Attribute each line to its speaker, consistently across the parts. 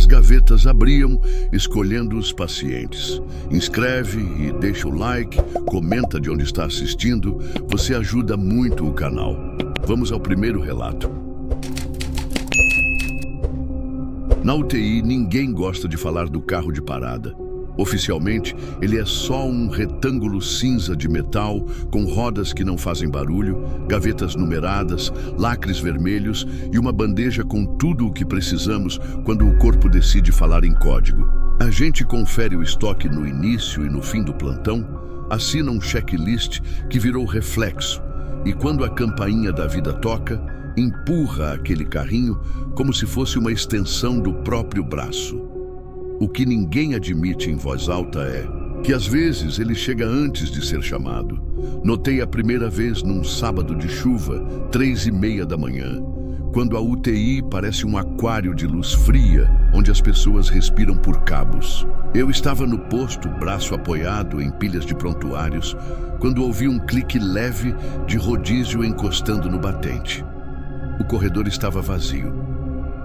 Speaker 1: As gavetas abriam, escolhendo os pacientes. Inscreve e deixa o like, comenta de onde está assistindo. Você ajuda muito o canal. Vamos ao primeiro relato. Na UTI, ninguém gosta de falar do carro de parada. Oficialmente, ele é só um retângulo cinza de metal, com rodas que não fazem barulho, gavetas numeradas, lacres vermelhos e uma bandeja com tudo o que precisamos quando o corpo decide falar em código. A gente confere o estoque no início e no fim do plantão, assina um checklist que virou reflexo, e quando a campainha da vida toca, empurra aquele carrinho como se fosse uma extensão do próprio braço. O que ninguém admite em voz alta é que às vezes ele chega antes de ser chamado. Notei a primeira vez num sábado de chuva, 3:30 da manhã, quando a UTI parece um aquário de luz fria, onde as pessoas respiram por cabos. Eu estava no posto, braço apoiado em pilhas de prontuários, quando ouvi um clique leve de rodízio encostando no batente. O corredor estava vazio.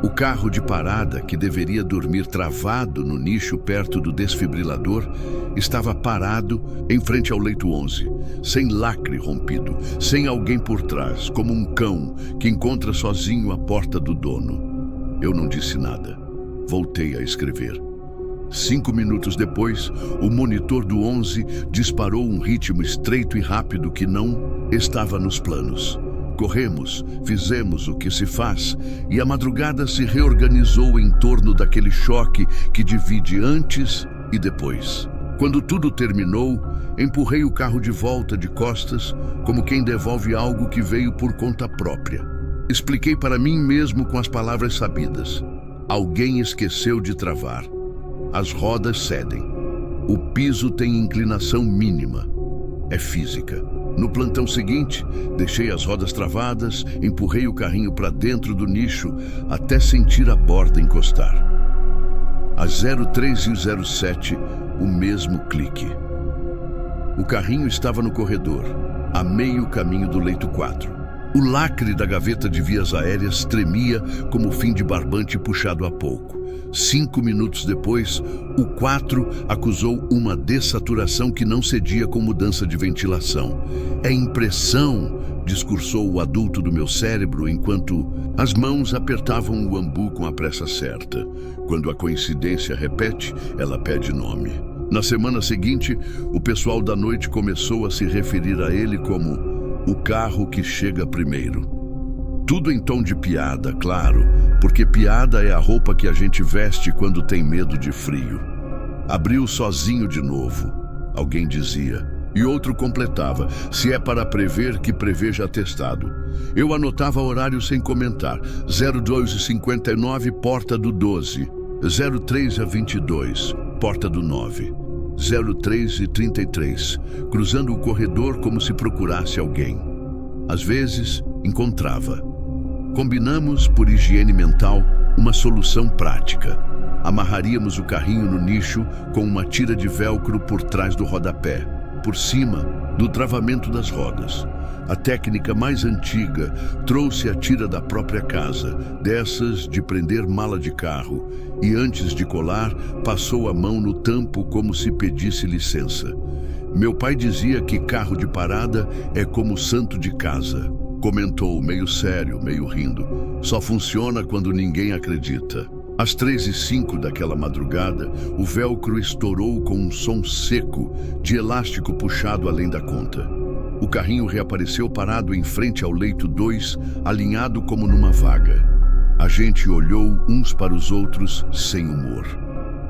Speaker 1: O carro de parada, que deveria dormir travado no nicho perto do desfibrilador, estava parado em frente ao leito 11, sem lacre rompido, sem alguém por trás, como um cão que encontra sozinho a porta do dono. Eu não disse nada. Voltei a escrever. 5 minutos depois, o monitor do 11 disparou um ritmo estreito e rápido que não estava nos planos. Corremos, fizemos o que se faz, e a madrugada se reorganizou em torno daquele choque que divide antes e depois. Quando tudo terminou, empurrei o carro de volta de costas, como quem devolve algo que veio por conta própria. Expliquei para mim mesmo com as palavras sabidas. Alguém esqueceu de travar. As rodas cedem. O piso tem inclinação mínima. É física. No plantão seguinte, deixei as rodas travadas, empurrei o carrinho para dentro do nicho até sentir a borda encostar. A 03 e 07, o mesmo clique. O carrinho estava no corredor, a meio caminho do leito 4. O lacre da gaveta de vias aéreas tremia como o fim de barbante puxado há pouco. 5 minutos depois, o 4 acusou uma dessaturação que não cedia com mudança de ventilação. É impressão, discursou o adulto do meu cérebro enquanto as mãos apertavam o ambu com a pressa certa. Quando a coincidência repete, ela pede nome. Na semana seguinte, o pessoal da noite começou a se referir a ele como o carro que chega primeiro. Tudo em tom de piada, claro, porque piada é a roupa que a gente veste quando tem medo de frio. Abriu sozinho de novo, alguém dizia, e outro completava, se é para prever, que preveja atestado. Eu anotava horário sem comentar, 02:59, porta do 12, 03:22, porta do 9, 03:33, cruzando o corredor como se procurasse alguém. Às vezes, encontrava. Combinamos, por higiene mental, uma solução prática. Amarraríamos o carrinho no nicho com uma tira de velcro por trás do rodapé, por cima do travamento das rodas. A técnica mais antiga trouxe a tira da própria casa, dessas de prender mala de carro, e antes de colar, passou a mão no tampo como se pedisse licença. Meu pai dizia que carro de parada é como santo de casa. Comentou, meio sério, meio rindo. Só funciona quando ninguém acredita. Às 3:05 daquela madrugada, o velcro estourou com um som seco, de elástico puxado além da conta. O carrinho reapareceu parado em frente ao leito 2, alinhado como numa vaga. A gente olhou uns para os outros sem humor.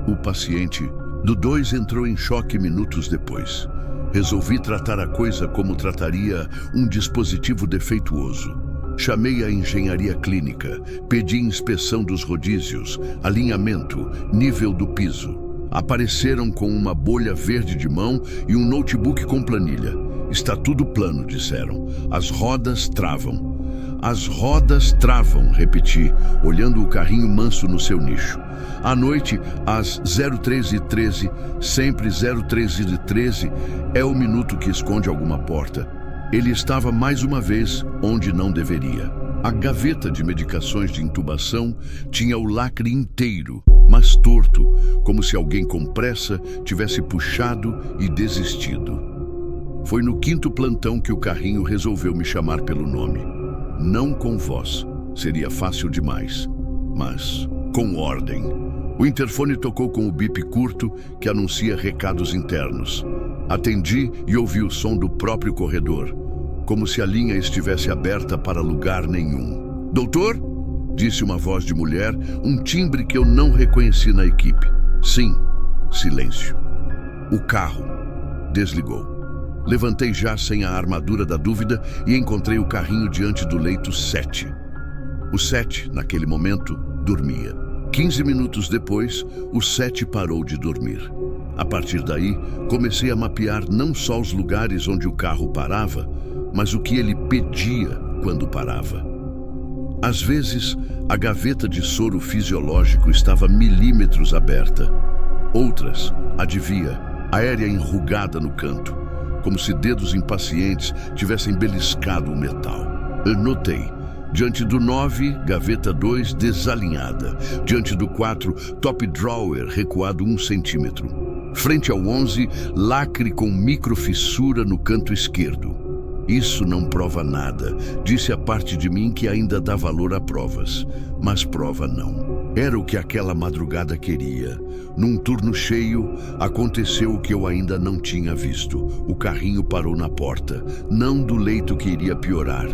Speaker 1: O paciente do 2 entrou em choque minutos depois. Resolvi tratar a coisa como trataria um dispositivo defeituoso. Chamei a engenharia clínica, pedi inspeção dos rodízios, alinhamento, nível do piso. Apareceram com uma bolha verde de mão e um notebook com planilha. Está tudo plano, disseram. As rodas travam. As rodas travam, repeti, olhando o carrinho manso no seu nicho. À noite, às 03:13, sempre 03:13, é o minuto que esconde alguma porta. Ele estava mais uma vez onde não deveria. A gaveta de medicações de intubação tinha o lacre inteiro, mas mas torto, como se alguém com pressa tivesse puxado e desistido. Foi no 5º plantão que o carrinho resolveu me chamar pelo nome. Não com voz, seria fácil demais, mas com ordem. O interfone tocou com o bip curto que anuncia recados internos. Atendi e ouvi o som do próprio corredor, como se a linha estivesse aberta para lugar nenhum. "Doutor?", disse uma voz de mulher, um timbre que eu não reconheci na equipe. Sim, silêncio. O carro desligou. Levantei já sem a armadura da dúvida e encontrei o carrinho diante do leito 7. O 7, naquele momento, dormia. 15 minutos depois, o 7 parou de dormir. A partir daí, comecei a mapear não só os lugares onde o carro parava, mas o que ele pedia quando parava. Às vezes, a gaveta de soro fisiológico estava milímetros aberta. Outras, adivinha, aérea enrugada no canto, como se dedos impacientes tivessem beliscado o metal. Eu notei. Diante do 9, gaveta 2 desalinhada. Diante do 4, top drawer recuado 1 centímetro. Frente ao 11, lacre com microfissura no canto esquerdo. Isso não prova nada, disse a parte de mim que ainda dá valor a provas. Mas prova não. Era o que aquela madrugada queria. Num turno cheio, aconteceu o que eu ainda não tinha visto. O carrinho parou na porta, não do leito que iria piorar,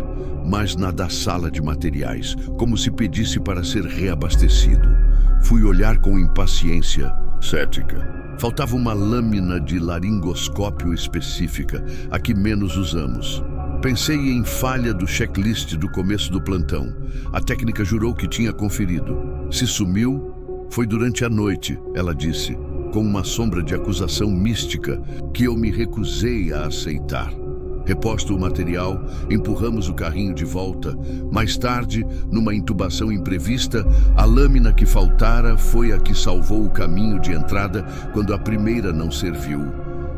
Speaker 1: mas na da sala de materiais, como se pedisse para ser reabastecido. Fui olhar com impaciência cética. Faltava uma lâmina de laringoscópio específica, a que menos usamos. Pensei em falha do checklist do começo do plantão. A técnica jurou que tinha conferido. Se sumiu, foi durante a noite, ela disse, com uma sombra de acusação mística que eu me recusei a aceitar. Reposto o material, empurramos o carrinho de volta. Mais tarde, numa intubação imprevista, a lâmina que faltara foi a que salvou o caminho de entrada quando a primeira não serviu.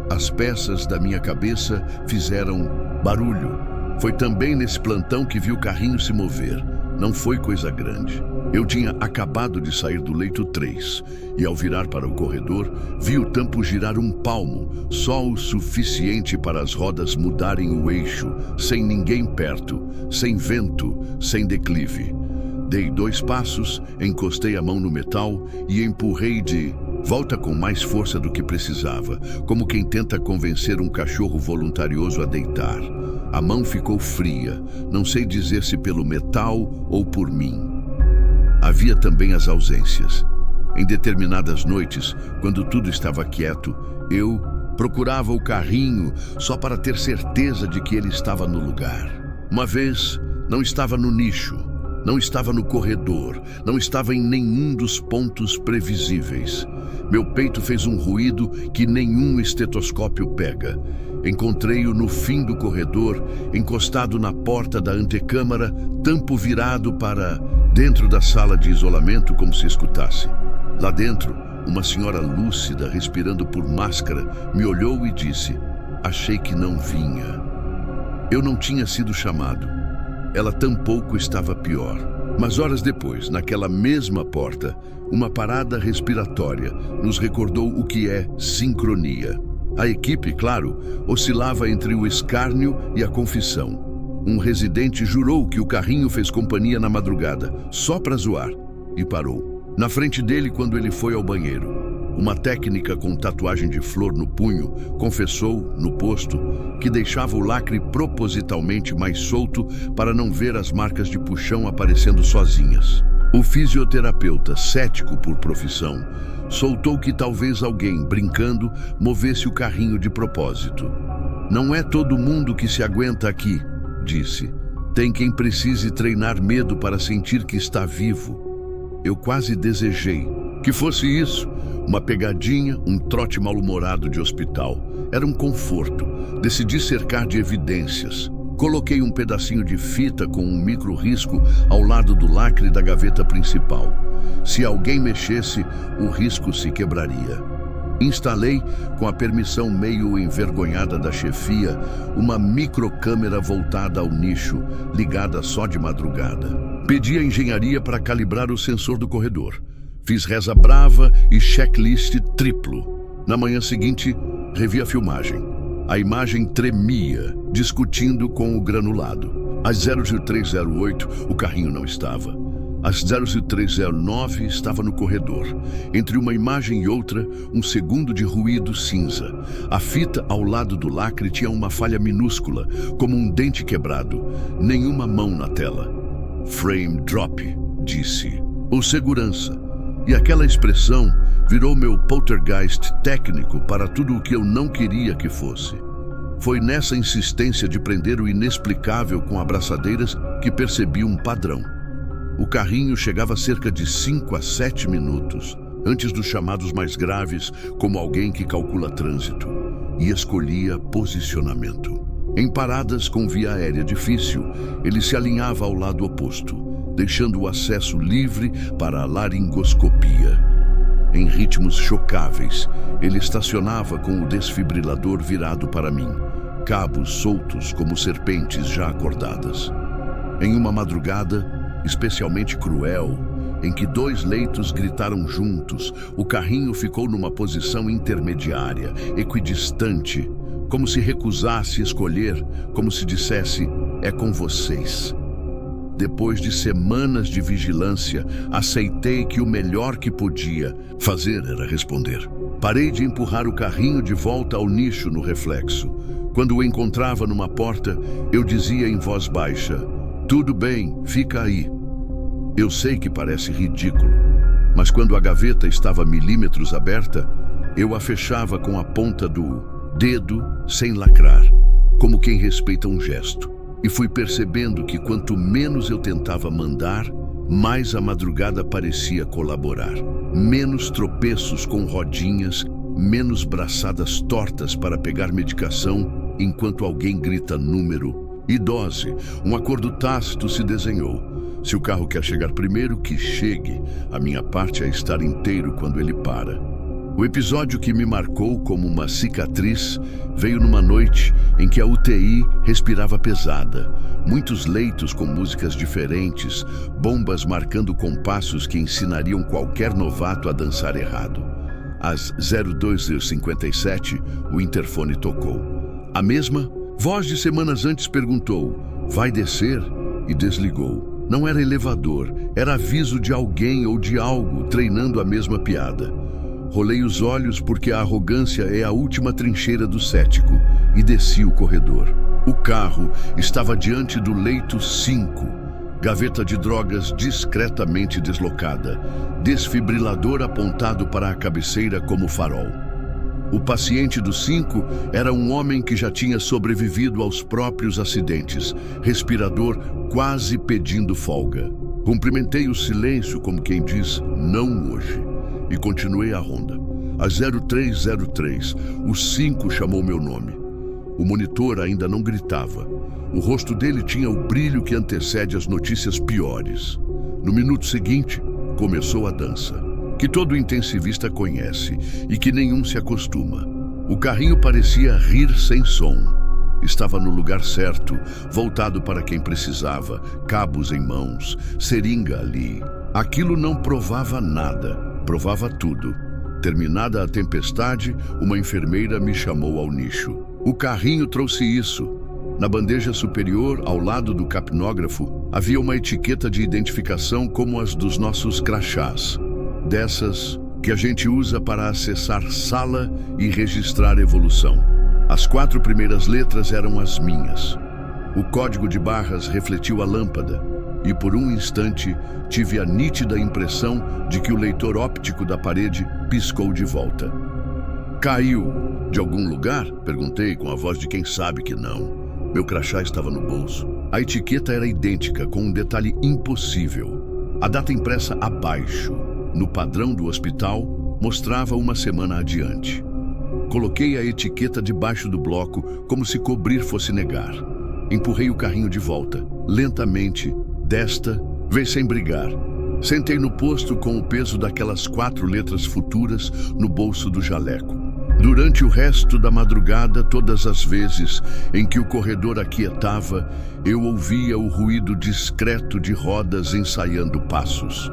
Speaker 1: As peças da minha cabeça fizeram barulho. Foi também nesse plantão que vi o carrinho se mover. Não foi coisa grande. Eu tinha acabado de sair do leito 3 e, ao virar para o corredor, vi o tampo girar 1 palmo, só o suficiente para as rodas mudarem o eixo, sem ninguém perto, sem vento, sem declive. Dei 2 passos, encostei a mão no metal e empurrei de volta com mais força do que precisava, como quem tenta convencer um cachorro voluntarioso a deitar. A mão ficou fria, não sei dizer se pelo metal ou por mim. Havia também as ausências. Em determinadas noites, quando tudo estava quieto, eu procurava o carrinho só para ter certeza de que ele estava no lugar. Uma vez, não estava no nicho, não estava no corredor, não estava em nenhum dos pontos previsíveis. Meu peito fez um ruído que nenhum estetoscópio pega. Encontrei-o no fim do corredor, encostado na porta da antecâmara, tampo virado para dentro da sala de isolamento como se escutasse. Lá dentro, uma senhora lúcida, respirando por máscara, me olhou e disse: "Achei que não vinha." Eu não tinha sido chamado. Ela tampouco estava pior. Mas horas depois, naquela mesma porta, uma parada respiratória nos recordou o que é sincronia. A equipe, claro, oscilava entre o escárnio e a confissão. Um residente jurou que o carrinho fez companhia na madrugada, só para zoar, e parou. Na frente dele quando ele foi ao banheiro. Uma técnica com tatuagem de flor no punho confessou, no posto, que deixava o lacre propositalmente mais solto para não ver as marcas de puxão aparecendo sozinhas. O fisioterapeuta, cético por profissão, soltou que talvez alguém, brincando, movesse o carrinho de propósito. "Não é todo mundo que se aguenta aqui", disse. "Tem quem precise treinar medo para sentir que está vivo." Eu quase desejei que fosse isso, uma pegadinha, um trote mal-humorado de hospital. Era um conforto. Decidi cercar de evidências. Coloquei um pedacinho de fita com um micro-risco ao lado do lacre da gaveta principal. Se alguém mexesse, o risco se quebraria. Instalei, com a permissão meio envergonhada da chefia, uma microcâmera voltada ao nicho, ligada só de madrugada. Pedi à engenharia para calibrar o sensor do corredor. Fiz reza brava e checklist triplo. Na manhã seguinte, revi a filmagem. A imagem tremia, discutindo com o granulado. Às 0308, o carrinho não estava. Às 0309, estava no corredor. Entre uma imagem e outra, um segundo de ruído cinza. A fita ao lado do lacre tinha uma falha minúscula, como um dente quebrado. Nenhuma mão na tela. Frame drop, disse. O segurança. E aquela expressão virou meu poltergeist técnico para tudo o que eu não queria que fosse. Foi nessa insistência de prender o inexplicável com abraçadeiras que percebi um padrão. O carrinho chegava cerca de 5 a 7 minutos, antes dos chamados mais graves, como alguém que calcula trânsito, e escolhia posicionamento. Em paradas com via aérea difícil, ele se alinhava ao lado oposto, deixando o acesso livre para a laringoscopia. Em ritmos chocáveis, ele estacionava com o desfibrilador virado para mim, cabos soltos como serpentes já acordadas. Em uma madrugada especialmente cruel, em que 2 leitos gritaram juntos, o carrinho ficou numa posição intermediária, equidistante, como se recusasse escolher, como se dissesse, é com vocês. Depois de semanas de vigilância, aceitei que o melhor que podia fazer era responder. Parei de empurrar o carrinho de volta ao nicho no reflexo. Quando o encontrava numa porta, eu dizia em voz baixa, tudo bem, fica aí. Eu sei que parece ridículo, mas quando a gaveta estava milímetros aberta, eu a fechava com a ponta do dedo sem lacrar, como quem respeita um gesto. E fui percebendo que quanto menos eu tentava mandar, mais a madrugada parecia colaborar. Menos tropeços com rodinhas, menos braçadas tortas para pegar medicação enquanto alguém grita número e dose. Um acordo tácito se desenhou. Se o carro quer chegar primeiro, que chegue. A minha parte é estar inteiro quando ele para. O episódio que me marcou como uma cicatriz veio numa noite em que a UTI respirava pesada. Muitos leitos com músicas diferentes, bombas marcando compassos que ensinariam qualquer novato a dançar errado. Às 02h57, o interfone tocou. A mesma voz de semanas antes perguntou, vai descer? E desligou. Não era elevador, era aviso de alguém ou de algo treinando a mesma piada. Rolei os olhos porque a arrogância é a última trincheira do cético e desci o corredor. O carro estava diante do leito 5, gaveta de drogas discretamente deslocada, desfibrilador apontado para a cabeceira como farol. O paciente do 5 era um homem que já tinha sobrevivido aos próprios acidentes, respirador quase pedindo folga. Cumprimentei o silêncio como quem diz, não hoje, e continuei a ronda. Às 0303, o 5 chamou meu nome. O monitor ainda não gritava. O rosto dele tinha o brilho que antecede as notícias piores. No minuto seguinte, começou a dança, que todo intensivista conhece e que nenhum se acostuma. O carrinho parecia rir sem som. Estava no lugar certo, voltado para quem precisava, cabos em mãos, seringa ali. Aquilo não provava nada, provava tudo. Terminada a tempestade, uma enfermeira me chamou ao nicho. O carrinho trouxe isso. Na bandeja superior, ao lado do capnógrafo, havia uma etiqueta de identificação como as dos nossos crachás. Dessas que a gente usa para acessar sala e registrar evolução. As 4 primeiras letras eram as minhas. O código de barras refletiu a lâmpada e por um instante tive a nítida impressão de que o leitor óptico da parede piscou de volta. Caiu de algum lugar? Perguntei com a voz de quem sabe que não. Meu crachá estava no bolso. A etiqueta era idêntica, com um detalhe impossível. A data impressa abaixo, no padrão do hospital, mostrava uma semana adiante. Coloquei a etiqueta debaixo do bloco, como se cobrir fosse negar. Empurrei o carrinho de volta, lentamente, desta vez sem brigar. Sentei no posto com o peso daquelas 4 letras futuras no bolso do jaleco. Durante o resto da madrugada, todas as vezes em que o corredor aquietava, eu ouvia o ruído discreto de rodas ensaiando passos.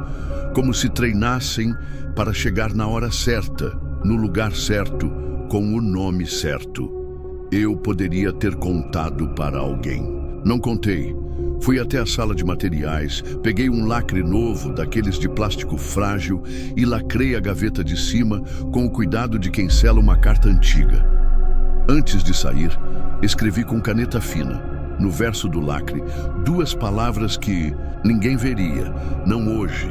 Speaker 1: como se treinassem para chegar na hora certa, no lugar certo, com o nome certo. Eu poderia ter contado para alguém. Não contei. Fui até a sala de materiais, peguei um lacre novo, daqueles de plástico frágil, e lacrei a gaveta de cima com o cuidado de quem sela uma carta antiga. Antes de sair, escrevi com caneta fina, no verso do lacre, 2 palavras que ninguém veria, não hoje.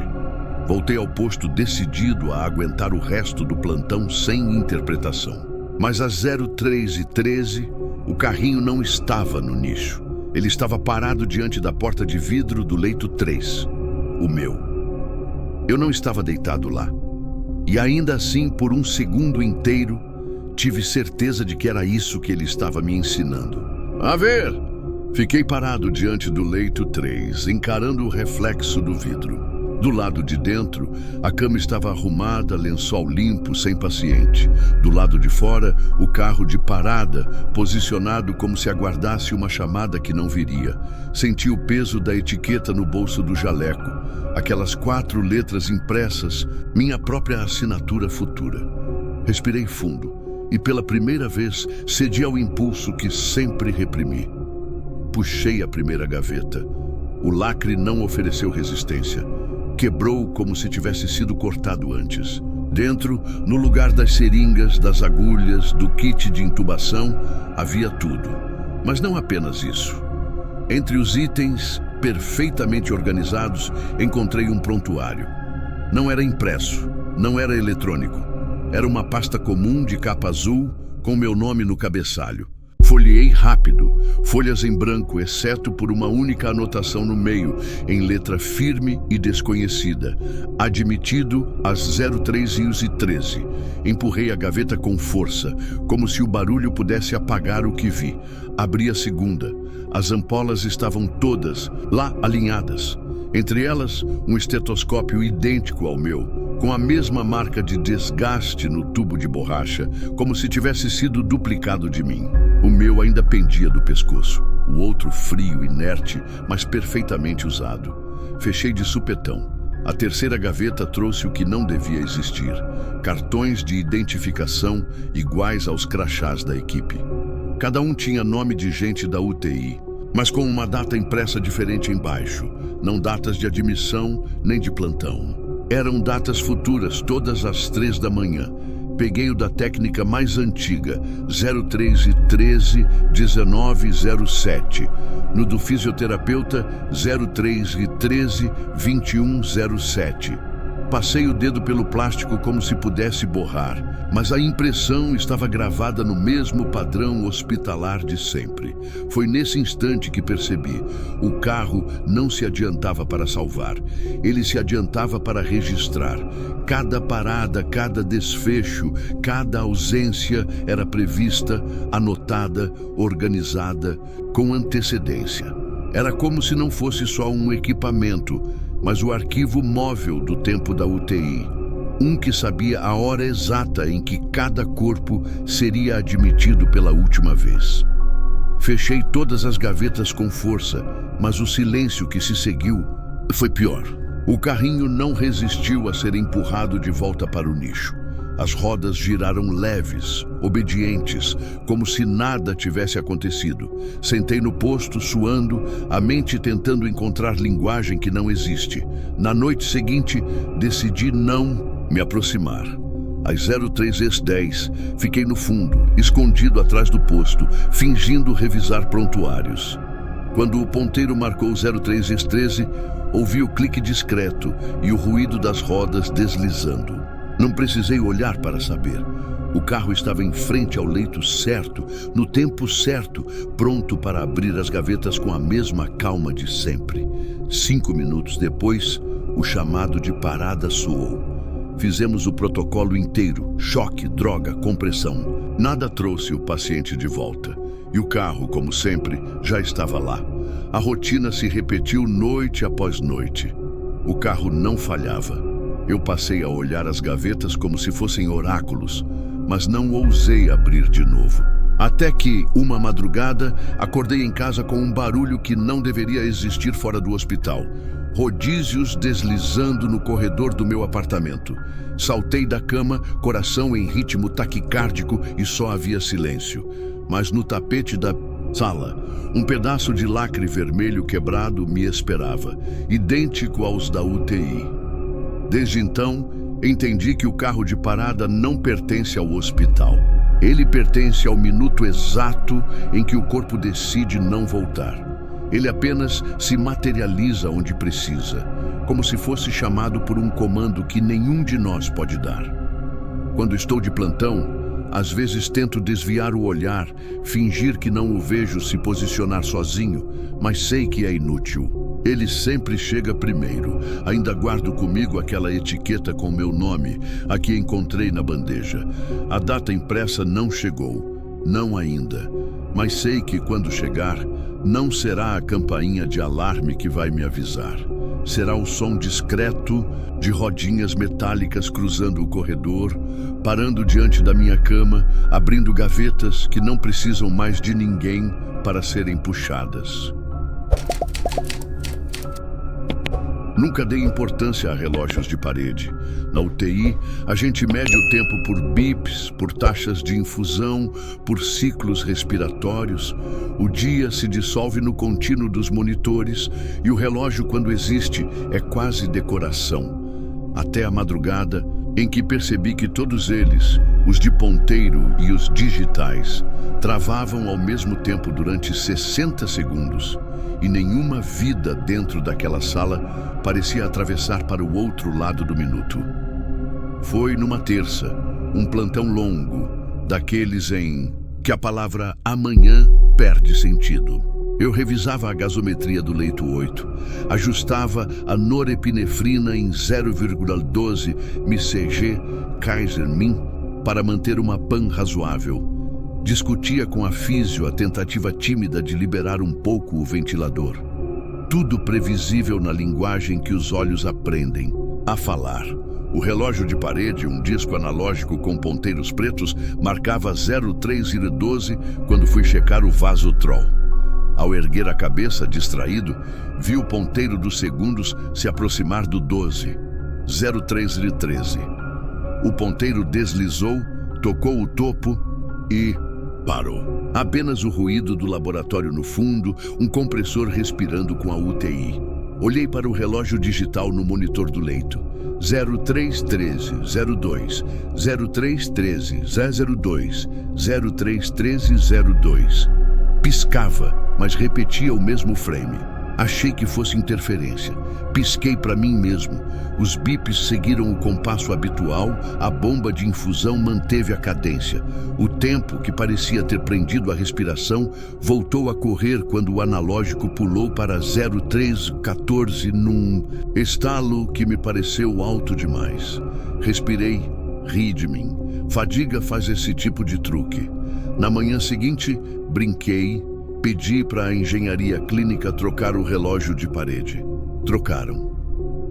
Speaker 1: Voltei ao posto decidido a aguentar o resto do plantão sem interpretação. Mas às 03h13, o carrinho não estava no nicho. Ele estava parado diante da porta de vidro do leito 3, o meu. Eu não estava deitado lá. E ainda assim, por um segundo inteiro, tive certeza de que era isso que ele estava me ensinando. A ver! Fiquei parado diante do leito 3, encarando o reflexo do vidro. Do lado de dentro, a cama estava arrumada, lençol limpo, sem paciente. Do lado de fora, o carro de parada, posicionado como se aguardasse uma chamada que não viria. Senti o peso da etiqueta no bolso do jaleco. Aquelas 4 letras impressas, minha própria assinatura futura. Respirei fundo e pela primeira vez cedi ao impulso que sempre reprimi. Puxei a primeira gaveta. O lacre não ofereceu resistência. Quebrou como se tivesse sido cortado antes. Dentro, no lugar das seringas, das agulhas, do kit de intubação, havia tudo. Mas não apenas isso. Entre os itens, perfeitamente organizados, encontrei um prontuário. Não era impresso, não era eletrônico. Era uma pasta comum de capa azul com meu nome no cabeçalho. Folheei rápido, folhas em branco, exceto por uma única anotação no meio, em letra firme e desconhecida. Admitido às 03h13. Empurrei a gaveta com força, como se o barulho pudesse apagar o que vi. Abri a segunda. As ampolas estavam todas lá alinhadas. Entre elas, um estetoscópio idêntico ao meu, com a mesma marca de desgaste no tubo de borracha, como se tivesse sido duplicado de mim. O meu ainda pendia do pescoço, o outro frio, inerte, mas perfeitamente usado. Fechei de supetão. A terceira gaveta trouxe o que não devia existir: cartões de identificação iguais aos crachás da equipe. Cada um tinha nome de gente da UTI, mas com uma data impressa diferente embaixo, não datas de admissão nem de plantão. Eram datas futuras, todas às 3 da manhã. Peguei o da técnica mais antiga, 03h13, 19h07. No do fisioterapeuta, 03h13, 21h07. Passei o dedo pelo plástico como se pudesse borrar, mas a impressão estava gravada no mesmo padrão hospitalar de sempre. Foi nesse instante que percebi. O carro não se adiantava para salvar. Ele se adiantava para registrar. Cada parada, cada desfecho, cada ausência era prevista, anotada, organizada, com antecedência. Era como se não fosse só um equipamento, mas o arquivo móvel do tempo da UTI. Um que sabia a hora exata em que cada corpo seria admitido pela última vez. Fechei todas as gavetas com força, mas o silêncio que se seguiu foi pior. O carrinho não resistiu a ser empurrado de volta para o nicho. As rodas giraram leves, obedientes, como se nada tivesse acontecido. Sentei no posto, suando, a mente tentando encontrar linguagem que não existe. Na noite seguinte, decidi não me aproximar. Às 03h10, fiquei no fundo, escondido atrás do posto, fingindo revisar prontuários. Quando o ponteiro marcou 03h13, ouvi o clique discreto e o ruído das rodas deslizando. Não precisei olhar para saber. O carro estava em frente ao leito certo, no tempo certo, pronto para abrir as gavetas com a mesma calma de sempre. 5 minutos depois, o chamado de parada soou. Fizemos o protocolo inteiro: choque, droga, compressão. Nada trouxe o paciente de volta. E o carro, como sempre, já estava lá. A rotina se repetiu noite após noite. O carro não falhava. Eu passei a olhar as gavetas como se fossem oráculos, mas não ousei abrir de novo. Até que, uma madrugada, acordei em casa com um barulho que não deveria existir fora do hospital. Rodízios deslizando no corredor do meu apartamento. Saltei da cama, coração em ritmo taquicárdico e só havia silêncio. Mas no tapete da sala, um pedaço de lacre vermelho quebrado me esperava, idêntico aos da UTI. Desde então, entendi que o carro de parada não pertence ao hospital. Ele pertence ao minuto exato em que o corpo decide não voltar. Ele apenas se materializa onde precisa, como se fosse chamado por um comando que nenhum de nós pode dar. Quando estou de plantão, às vezes tento desviar o olhar, fingir que não o vejo se posicionar sozinho, mas sei que é inútil. Ele sempre chega primeiro. Ainda guardo comigo aquela etiqueta com meu nome, a que encontrei na bandeja. A data impressa não chegou, não ainda. Mas sei que quando chegar, não será a campainha de alarme que vai me avisar. Será o som discreto de rodinhas metálicas cruzando o corredor, parando diante da minha cama, abrindo gavetas que não precisam mais de ninguém para serem puxadas. Nunca dei importância a relógios de parede. Na UTI, a gente mede o tempo por bips, por taxas de infusão, por ciclos respiratórios. O dia se dissolve no contínuo dos monitores e o relógio, quando existe, é quase decoração. Até a madrugada, em que percebi que todos eles, os de ponteiro e os digitais, travavam ao mesmo tempo durante 60 segundos. E nenhuma vida dentro daquela sala parecia atravessar para o outro lado do minuto. Foi numa terça, um plantão longo, daqueles em que a palavra amanhã perde sentido. Eu revisava a gasometria do leito 8, ajustava a norepinefrina em 0,12 mcg Kaiser-Min para manter uma PAN razoável. Discutia com a físio a tentativa tímida de liberar um pouco o ventilador. Tudo previsível na linguagem que os olhos aprendem a falar. O relógio de parede, um disco analógico com ponteiros pretos, marcava 0312 quando fui checar o Vasotrol. Ao erguer a cabeça, distraído, vi o ponteiro dos segundos se aproximar do 12, 0313. O ponteiro deslizou, tocou o topo e parou. Apenas o ruído do laboratório no fundo, um compressor respirando com a UTI. Olhei para o relógio digital no monitor do leito. 0313 02, 0313 002, 0313 02. Piscava, mas repetia o mesmo frame. Achei que fosse interferência. Pisquei para mim mesmo. Os bips seguiram o compasso habitual, a bomba de infusão manteve a cadência. O tempo, que parecia ter prendido a respiração, voltou a correr quando o analógico pulou para 0314 num estalo que me pareceu alto demais. Respirei, ri de mim. Fadiga faz esse tipo de truque. Na manhã seguinte, brinquei, pedi para a engenharia clínica trocar o relógio de parede. Trocaram.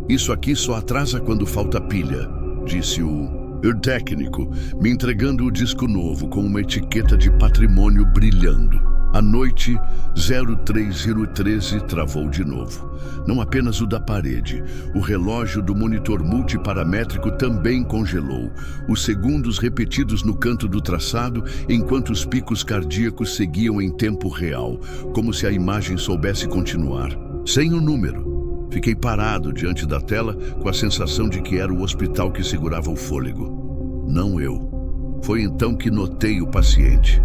Speaker 1: Isso aqui só atrasa quando falta pilha, disse o técnico, me entregando o disco novo com uma etiqueta de patrimônio brilhando. À noite, 03013 travou de novo. Não apenas o da parede, o relógio do monitor multiparamétrico também congelou. Os segundos repetidos no canto do traçado, enquanto os picos cardíacos seguiam em tempo real, como se a imagem soubesse continuar. Sem o número. Fiquei parado diante da tela com a sensação de que era o hospital que segurava o fôlego. Não eu. Foi então que notei o paciente.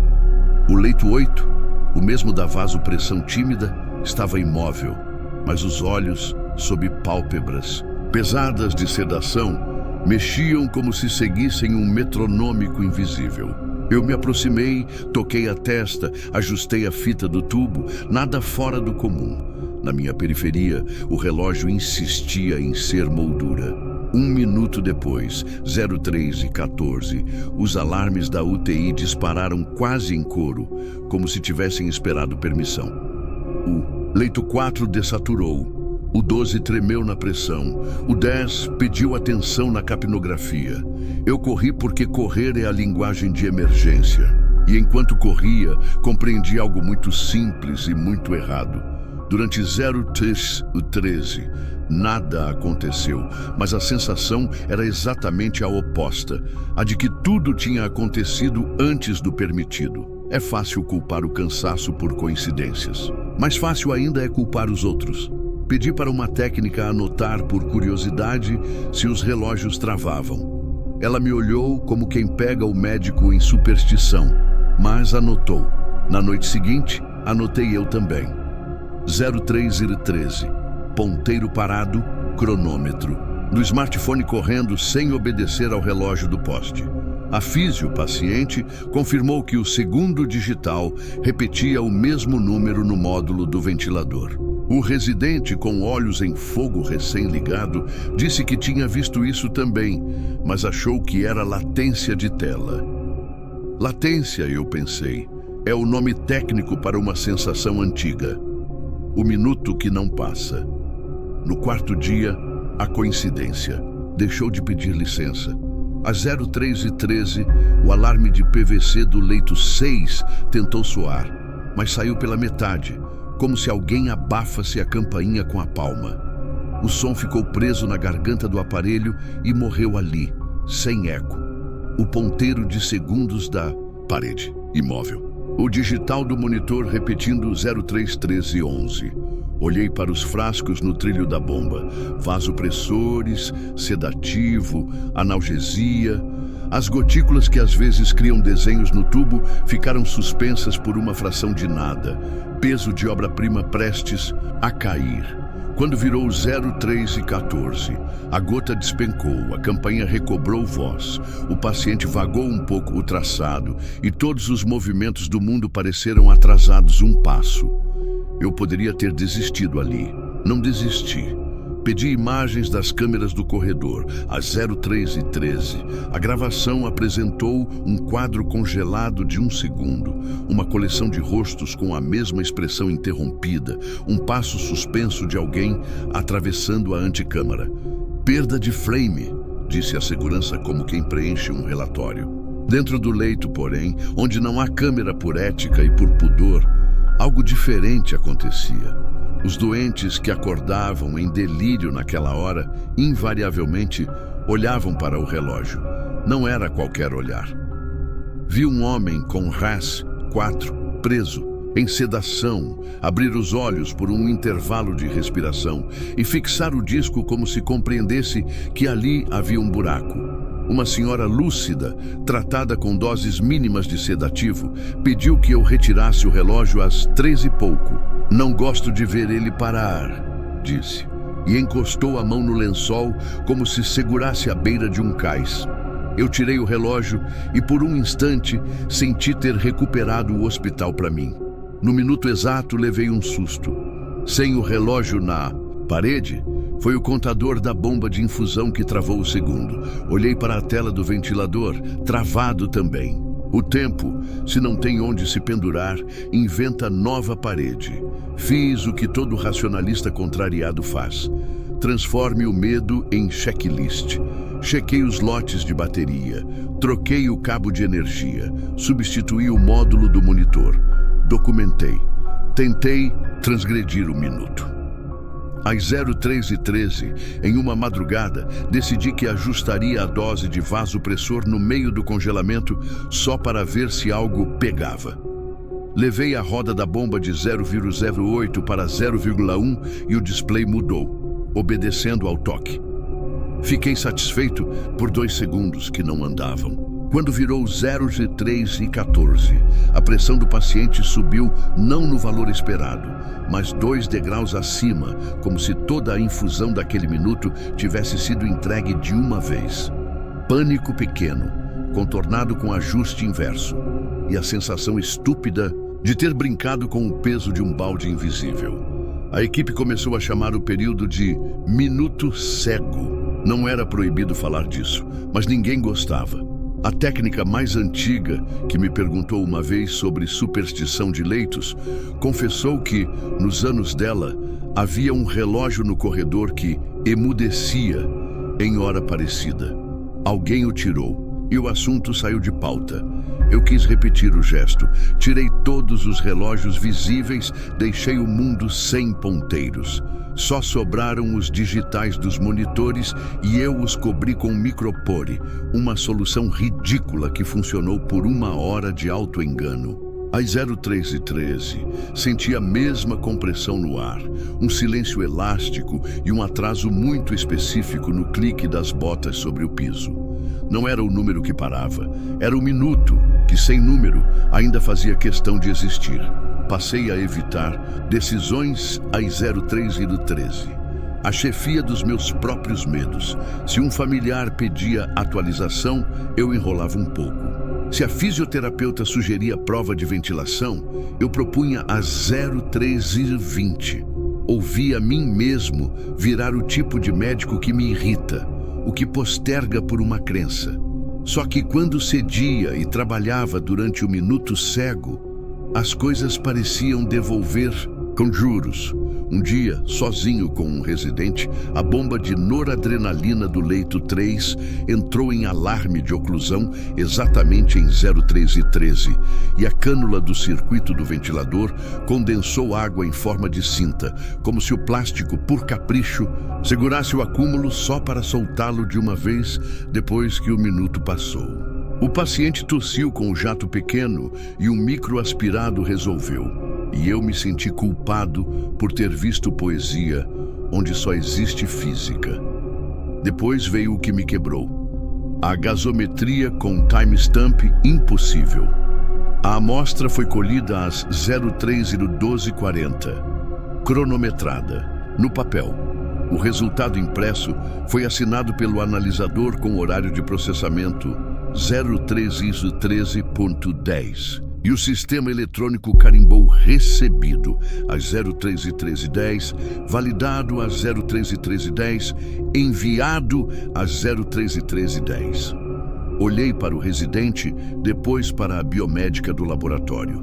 Speaker 1: O leito 8, o mesmo da vasopressão tímida, estava imóvel, mas os olhos, sob pálpebras pesadas de sedação, mexiam como se seguissem um metronômico invisível. Eu me aproximei, toquei a testa, ajustei a fita do tubo, nada fora do comum. Na minha periferia, o relógio insistia em ser moldura. 1 minuto depois, 0314, os alarmes da UTI dispararam quase em coro, como se tivessem esperado permissão. O leito 4 dessaturou. O 12 tremeu na pressão. O 10 pediu atenção na capnografia. Eu corri porque correr é a linguagem de emergência. E enquanto corria, compreendi algo muito simples e muito errado. Durante 013, nada aconteceu, mas a sensação era exatamente a oposta, a de que tudo tinha acontecido antes do permitido. É fácil culpar o cansaço por coincidências. Mais fácil ainda é culpar os outros. Pedi para uma técnica anotar por curiosidade se os relógios travavam. Ela me olhou como quem pega o médico em superstição, mas anotou. Na noite seguinte, anotei eu também. 0313, ponteiro parado, cronômetro. Do smartphone correndo sem obedecer ao relógio do poste. A físio-paciente confirmou que o segundo digital repetia o mesmo número no módulo do ventilador. O residente, com olhos em fogo recém-ligado, disse que tinha visto isso também, mas achou que era latência de tela. Latência, eu pensei, é o nome técnico para uma sensação antiga. O minuto que não passa. No quarto dia, a coincidência. Deixou de pedir licença. Às 03h13, o alarme de PVC do leito 6 tentou soar, mas saiu pela metade, como se alguém abafasse a campainha com a palma. O som ficou preso na garganta do aparelho e morreu ali, sem eco. O ponteiro de segundos da parede, imóvel. O digital do monitor repetindo 031311. Olhei para os frascos no trilho da bomba. Vasopressores, sedativo, analgesia. As gotículas que às vezes criam desenhos no tubo ficaram suspensas por uma fração de nada. Peso de obra-prima prestes a cair. Quando virou 03h14, a gota despencou, a campainha recobrou voz. O paciente vagou um pouco o traçado e todos os movimentos do mundo pareceram atrasados um passo. Eu poderia ter desistido ali. Não desisti. Pedi imagens das câmeras do corredor. Às 03h13, a gravação apresentou um quadro congelado de 1 segundo, uma coleção de rostos com a mesma expressão interrompida, um passo suspenso de alguém atravessando a antecâmara. Perda de frame, disse a segurança como quem preenche um relatório. Dentro do leito, porém, onde não há câmera por ética e por pudor, algo diferente acontecia. Os doentes que acordavam em delírio naquela hora, invariavelmente, olhavam para o relógio. Não era qualquer olhar. Vi um homem com RAS-4 preso, em sedação, abrir os olhos por um intervalo de respiração e fixar o disco como se compreendesse que ali havia um buraco. Uma senhora lúcida, tratada com doses mínimas de sedativo, pediu que eu retirasse o relógio às 3 e pouco. Não gosto de ver ele parar, disse, e encostou a mão no lençol como se segurasse a beira de um cais. Eu tirei o relógio e por um instante senti ter recuperado o hospital para mim. No minuto exato levei um susto. Sem o relógio na parede, foi o contador da bomba de infusão que travou o segundo. Olhei para a tela do ventilador, travado também. O tempo, se não tem onde se pendurar, inventa nova parede. Fiz o que todo racionalista contrariado faz. Transforme o medo em checklist. Chequei os lotes de bateria. Troquei o cabo de energia. Substituí o módulo do monitor. Documentei. Tentei transgredir o minuto. Às 03h13, em uma madrugada, decidi que ajustaria a dose de vasopressor no meio do congelamento só para ver se algo pegava. Levei a roda da bomba de 0,08 para 0,1 e o display mudou, obedecendo ao toque. Fiquei satisfeito por 2 segundos que não andavam. Quando virou 03h14, a pressão do paciente subiu não no valor esperado, mas 2 degraus acima, como se toda a infusão daquele minuto tivesse sido entregue de uma vez. Pânico pequeno, contornado com ajuste inverso, e a sensação estúpida de ter brincado com o peso de um balde invisível. A equipe começou a chamar o período de minuto cego. Não era proibido falar disso, mas ninguém gostava. A técnica mais antiga, que me perguntou uma vez sobre superstição de leitos, confessou que, nos anos dela, havia um relógio no corredor que emudecia em hora parecida. Alguém o tirou. e o assunto saiu de pauta. Eu quis repetir o gesto. Tirei todos os relógios visíveis, deixei o mundo sem ponteiros. Só sobraram os digitais dos monitores e eu os cobri com micropore, uma solução ridícula que funcionou por 1 hora de auto-engano. Às 03h13, senti a mesma compressão no ar, um silêncio elástico e um atraso muito específico no clique das botas sobre o piso. Não era o número que parava, era o minuto, que sem número ainda fazia questão de existir. Passei a evitar decisões às 03h13. A chefia dos meus próprios medos. Se um familiar pedia atualização, eu enrolava um pouco. Se a fisioterapeuta sugeria prova de ventilação, eu propunha às 03h20. Ouvi a mim mesmo virar o tipo de médico que me irrita, o que posterga por uma crença. Só que quando cedia e trabalhava durante o minuto cego, as coisas pareciam devolver conjuros. Um dia, sozinho com um residente, a bomba de noradrenalina do leito 3 entrou em alarme de oclusão exatamente em 03h13 e a cânula do circuito do ventilador condensou água em forma de cinta, como se o plástico, por capricho, segurasse o acúmulo só para soltá-lo de uma vez depois que o minuto passou. O paciente tossiu com o jato pequeno e um microaspirado resolveu. E eu me senti culpado por ter visto poesia onde só existe física. Depois veio o que me quebrou. A gasometria com timestamp impossível. A amostra foi colhida às 03h12:40. Cronometrada. No papel. O resultado impresso foi assinado pelo analisador com horário de processamento 03h13.10. E o sistema eletrônico carimbou recebido às 03h13:10, validado às 03h13:10, enviado às 03h13:10. Olhei para o residente, depois para a biomédica do laboratório.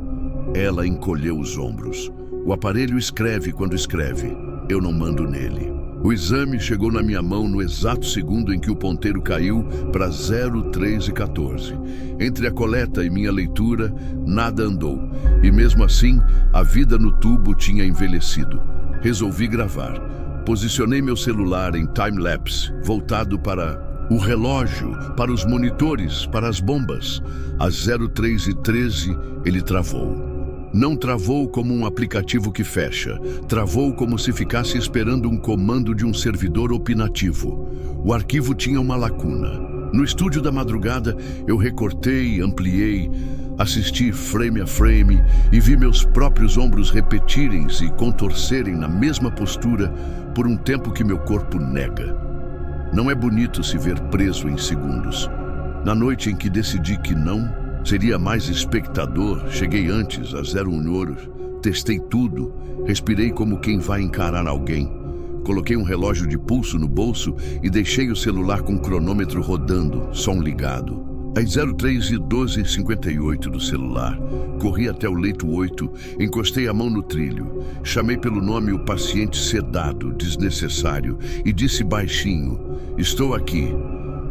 Speaker 1: Ela encolheu os ombros. O aparelho escreve quando escreve. Eu não mando nele. O exame chegou na minha mão no exato segundo em que o ponteiro caiu para 03h14. Entre a coleta e minha leitura, nada andou. E mesmo assim, a vida no tubo tinha envelhecido. Resolvi gravar. Posicionei meu celular em time-lapse, voltado para o relógio, para os monitores, para as bombas. Às 03h13, ele travou. Não travou como um aplicativo que fecha. Travou como se ficasse esperando um comando de um servidor opinativo. O arquivo tinha uma lacuna. No estúdio da madrugada, eu recortei, ampliei, assisti frame a frame e vi meus próprios ombros repetirem-se e contorcerem na mesma postura por um tempo que meu corpo nega. Não é bonito se ver preso em segundos. Na noite em que decidi que não seria mais espectador, cheguei antes, a 01 horas, testei tudo, respirei como quem vai encarar alguém. Coloquei um relógio de pulso no bolso e deixei o celular com o cronômetro rodando, som ligado. Às 03h12:58 do celular, corri até o leito 8, encostei a mão no trilho, chamei pelo nome o paciente sedado, desnecessário, e disse baixinho, estou aqui.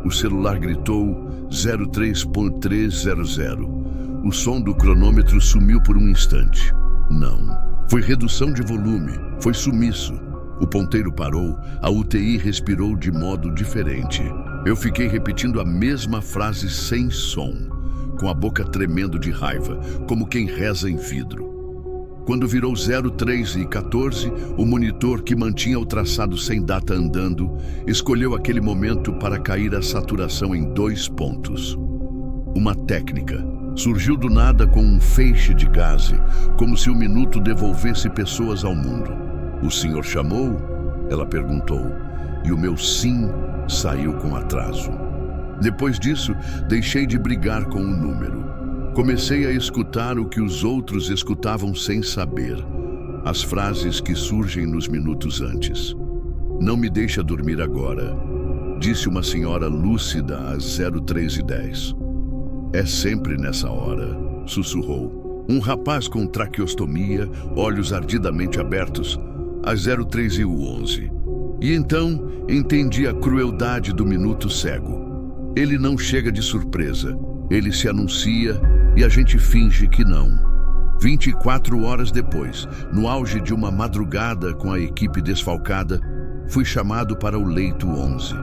Speaker 1: O celular gritou 03.300. O som do cronômetro sumiu por um instante. Não. Foi redução de volume. Foi sumiço. O ponteiro parou. A UTI respirou de modo diferente. Eu fiquei repetindo a mesma frase sem som, com a boca tremendo de raiva, como quem reza em vidro. Quando virou 03h14, o monitor, que mantinha o traçado sem data andando, escolheu aquele momento para cair a saturação em 2 pontos. Uma técnica. Surgiu do nada com um feixe de gaze, como se o minuto devolvesse pessoas ao mundo. O senhor chamou? Ela perguntou, e o meu sim saiu com atraso. Depois disso, deixei de brigar com o número. Comecei a escutar o que os outros escutavam sem saber, as frases que surgem nos minutos antes. Não me deixa dormir agora, disse uma senhora lúcida às 03h10. É sempre nessa hora, sussurrou. Um rapaz com traqueostomia, olhos ardidamente abertos, às 03h11. E então entendi a crueldade do minuto cego. Ele não chega de surpresa. Ele se anuncia e a gente finge que não. 24 horas depois, no auge de uma madrugada com a equipe desfalcada, fui chamado para o leito 11.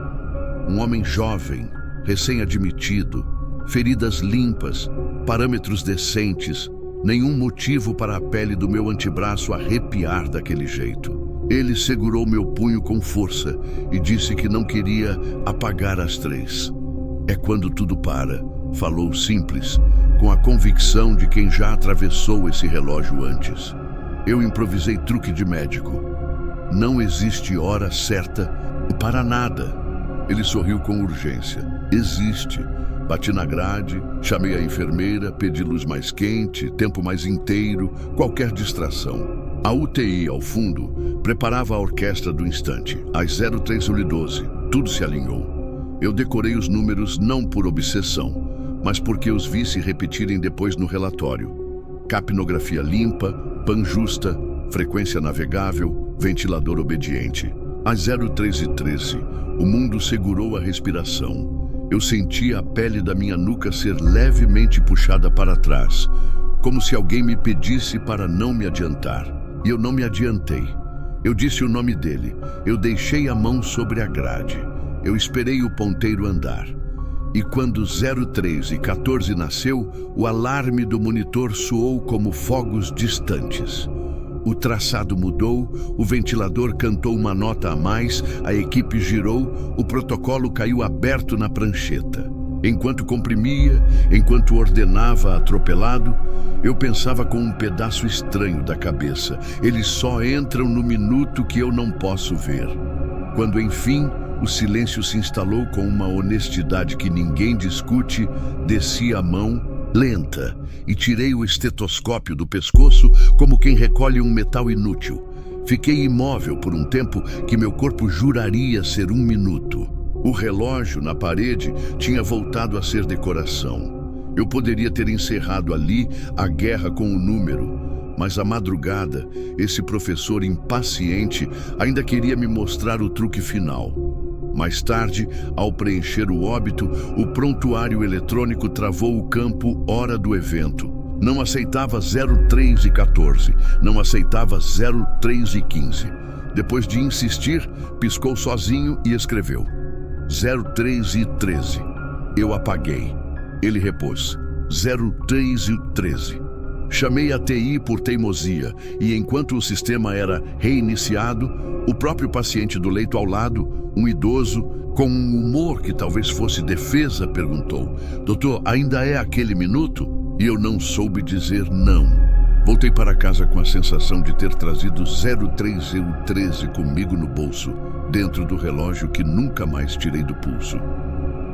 Speaker 1: Um homem jovem, recém-admitido, feridas limpas, parâmetros decentes, nenhum motivo para a pele do meu antebraço arrepiar daquele jeito. Ele segurou meu punho com força e disse que não queria apagar as 3. É quando tudo para, falou simples, com a convicção de quem já atravessou esse relógio antes. Eu improvisei truque de médico. Não existe hora certa para nada. Ele sorriu com urgência. Existe. Bati na grade, chamei a enfermeira, pedi luz mais quente, tempo mais inteiro, qualquer distração. A UTI, ao fundo, preparava a orquestra do instante. Às 03 eu lhe 12, tudo se alinhou. Eu decorei os números não por obsessão, mas porque os vi se repetirem depois no relatório. Capnografia limpa, PAN justa, frequência navegável, ventilador obediente. Às 03:13, o mundo segurou a respiração. Eu senti a pele da minha nuca ser levemente puxada para trás, como se alguém me pedisse para não me adiantar. E eu não me adiantei. Eu disse o nome dele. Eu deixei a mão sobre a grade. Eu esperei o ponteiro andar. E quando 03:14 nasceu, o alarme do monitor soou como fogos distantes. O traçado mudou, o ventilador cantou uma nota a mais, a equipe girou, o protocolo caiu aberto na prancheta. Enquanto comprimia, enquanto ordenava atropelado, eu pensava com um pedaço estranho da cabeça. Eles só entram no minuto que eu não posso ver. Quando, enfim, o silêncio se instalou com uma honestidade que ninguém discute, desci a mão, lenta, e tirei o estetoscópio do pescoço como quem recolhe um metal inútil. Fiquei imóvel por um tempo que meu corpo juraria ser 1 minuto. O relógio na parede tinha voltado a ser decoração. Eu poderia ter encerrado ali a guerra com o número, mas à madrugada, esse professor impaciente ainda queria me mostrar o truque final. Mais tarde, ao preencher o óbito, o prontuário eletrônico travou o campo hora do evento. Não aceitava 03:14, não aceitava 03:15. Depois de insistir, piscou sozinho e escreveu 03:13. Eu apaguei. Ele repôs 03:13. Chamei a TI por teimosia e, enquanto o sistema era reiniciado, o próprio paciente do leito ao lado, um idoso, com um humor que talvez fosse defesa, perguntou: "Doutor, ainda é aquele minuto?" E eu não soube dizer não. Voltei para casa com a sensação de ter trazido 03:13 comigo no bolso, dentro do relógio que nunca mais tirei do pulso.